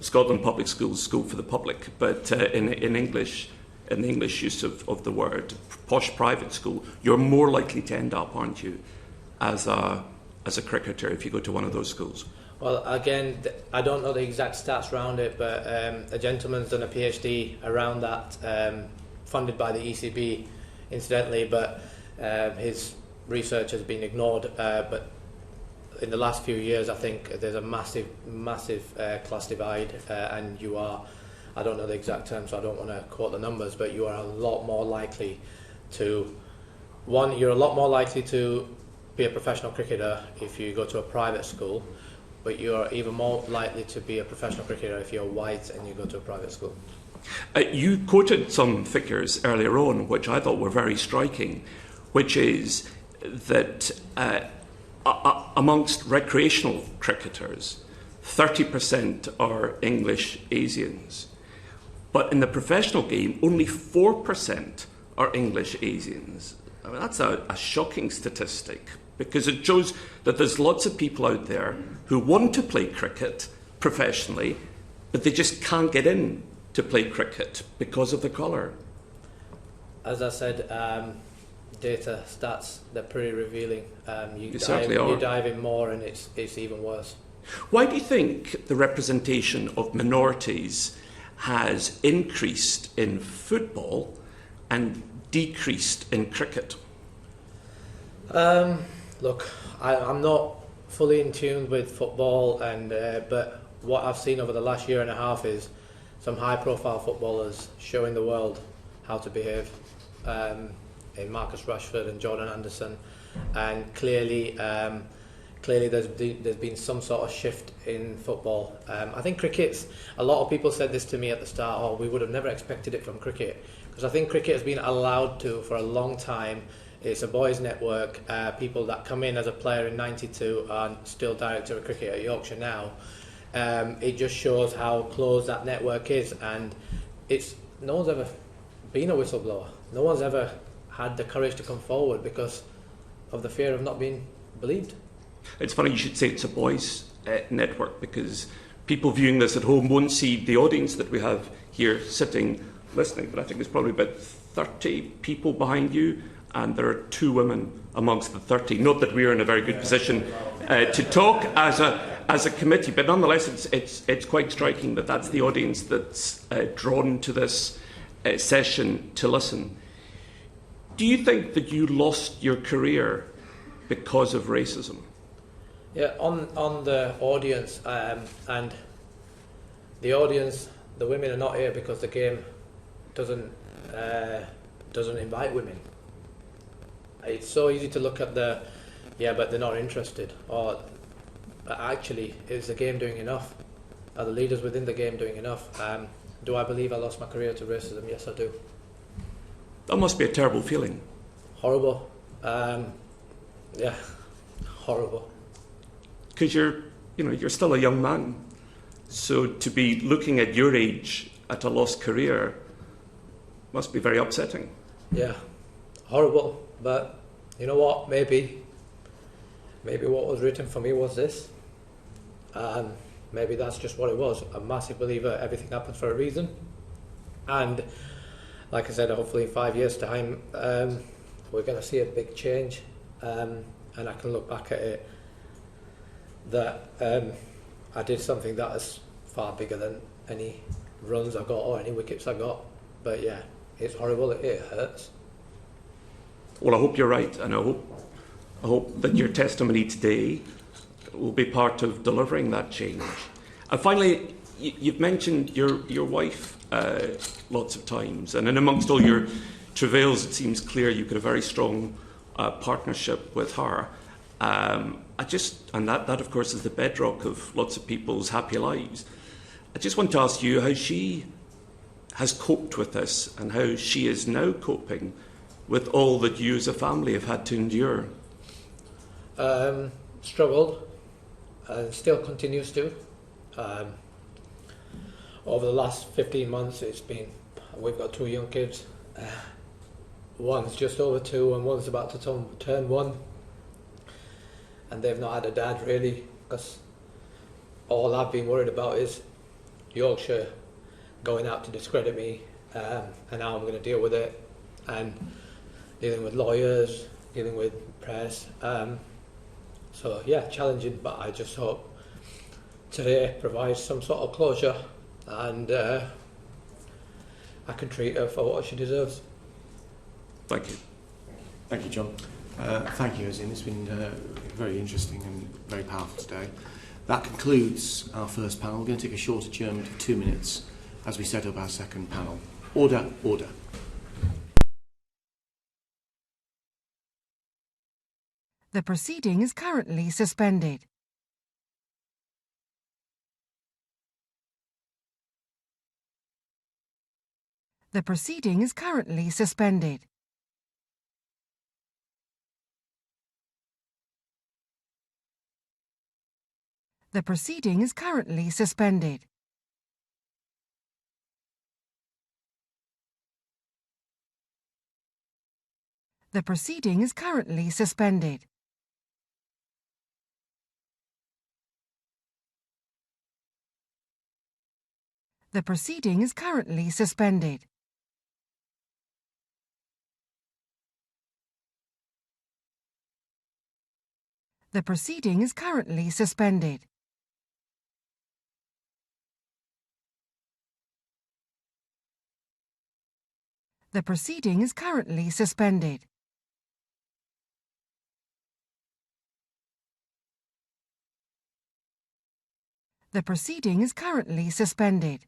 [SPEAKER 12] Scotland public schools, school for the public, but in English, in the English use of the word, posh private school, you're more likely to end up, aren't you, as a cricketer if you go to one of those schools?
[SPEAKER 3] Well, again, I don't know the exact stats around it, but a gentleman's done a PhD around that, funded by the ECB, incidentally, but his research has been ignored. But in the last few years, I think there's a massive class divide, and you are, I don't know the exact terms, so I don't want to quote the numbers, but you are a lot more likely to, you're a lot more likely to be a professional cricketer if you go to a private school, but you're even more likely to be a professional cricketer if you're white and you go to a private school.
[SPEAKER 12] You quoted some figures earlier on, which I thought were very striking, which is that amongst recreational cricketers, 30% are English Asians. But in the professional game, only 4% are English Asians. I mean, that's a shocking statistic, because it shows that there's lots of people out there who want to play cricket professionally, but they just can't get in to play cricket because of the colour.
[SPEAKER 3] As I said, data, stats, they're pretty revealing. You dive in more and it's even worse.
[SPEAKER 12] Why do you think the representation of minorities has increased in football and decreased in cricket?
[SPEAKER 3] Look, I'm not fully in tune with football, but what I've seen over the last year and a half is some high-profile footballers showing the world how to behave. In Marcus Rashford and Jordan Anderson, and clearly there's been some sort of shift in football. I think a lot of people said this to me at the start, we would have never expected it from cricket, because I think cricket has been allowed to for a long time. It's a boys' network. People that come in as a player in '92 are still director of cricket at Yorkshire now. It just shows how close that network is, and no one's ever been a whistleblower. No one's ever had the courage to come forward because of the fear of not being believed.
[SPEAKER 12] It's funny you should say it's a boys' network, because people viewing this at home won't see the audience that we have here sitting listening, but I think there's probably about 30 people behind you, and there are 2 women amongst the 30. Not that we're in a very good position to talk as a committee, but nonetheless it's quite striking that that's the audience that's drawn to this session to listen. Do you think that you lost your career because of racism?
[SPEAKER 3] Yeah, on the audience, and the audience, the women are not here because the game doesn't invite women. It's so easy to look at but they're not interested. Or actually, is the game doing enough? Are the leaders within the game doing enough? Do I believe I lost my career to racism? Yes, I do.
[SPEAKER 12] That must be a terrible feeling.
[SPEAKER 3] Horrible. Horrible.
[SPEAKER 12] Because you're still a young man, so to be looking at your age at a lost career must be very upsetting.
[SPEAKER 3] Yeah, horrible. But you know what? Maybe what was written for me was this. Maybe that's just what it was. I'm a massive believer everything happens for a reason, and like I said, hopefully in 5 years' time, we're going to see a big change, and I can look back at it that I did something that is far bigger than any runs I got or any wickets I got. But yeah, it's horrible. It hurts.
[SPEAKER 12] Well, I hope you're right, and I hope that your testimony today will be part of delivering that change. And finally, you've mentioned your wife lots of times, and in amongst all your travails, it seems clear you've got a very strong partnership with her. And that of course is the bedrock of lots of people's happy lives. I just want to ask you how she has coped with this and how she is now coping with all that you as a family have had to endure.
[SPEAKER 3] Struggled, and still continues to. Over the last 15 months, we've got 2 young kids. One's just over 2 and one's about to turn 1. And they've not had a dad really, because all I've been worried about is Yorkshire going out to discredit me, and how I'm going to deal with it, and dealing with lawyers, dealing with press. So yeah, challenging, but I just hope today provides some sort of closure, and I can treat her for what she deserves.
[SPEAKER 12] Thank you.
[SPEAKER 1] Thank you, John. Thank you, Azeem. It's been very interesting and very powerful today. That concludes our first panel. We're going to take a short adjournment of 2 minutes as we set up our second panel. Order, order.
[SPEAKER 5] The proceeding is currently suspended. The proceeding is currently suspended. The proceeding is currently suspended. The proceeding is currently suspended. The proceeding is currently suspended. The proceeding is currently suspended. The proceeding is currently suspended. The proceeding is currently suspended.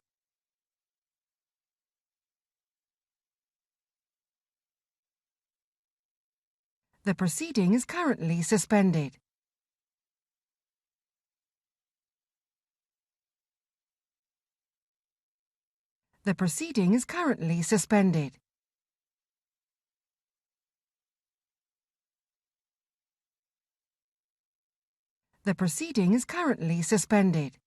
[SPEAKER 5] The proceeding is currently suspended. The proceeding is currently suspended. The proceeding is currently suspended.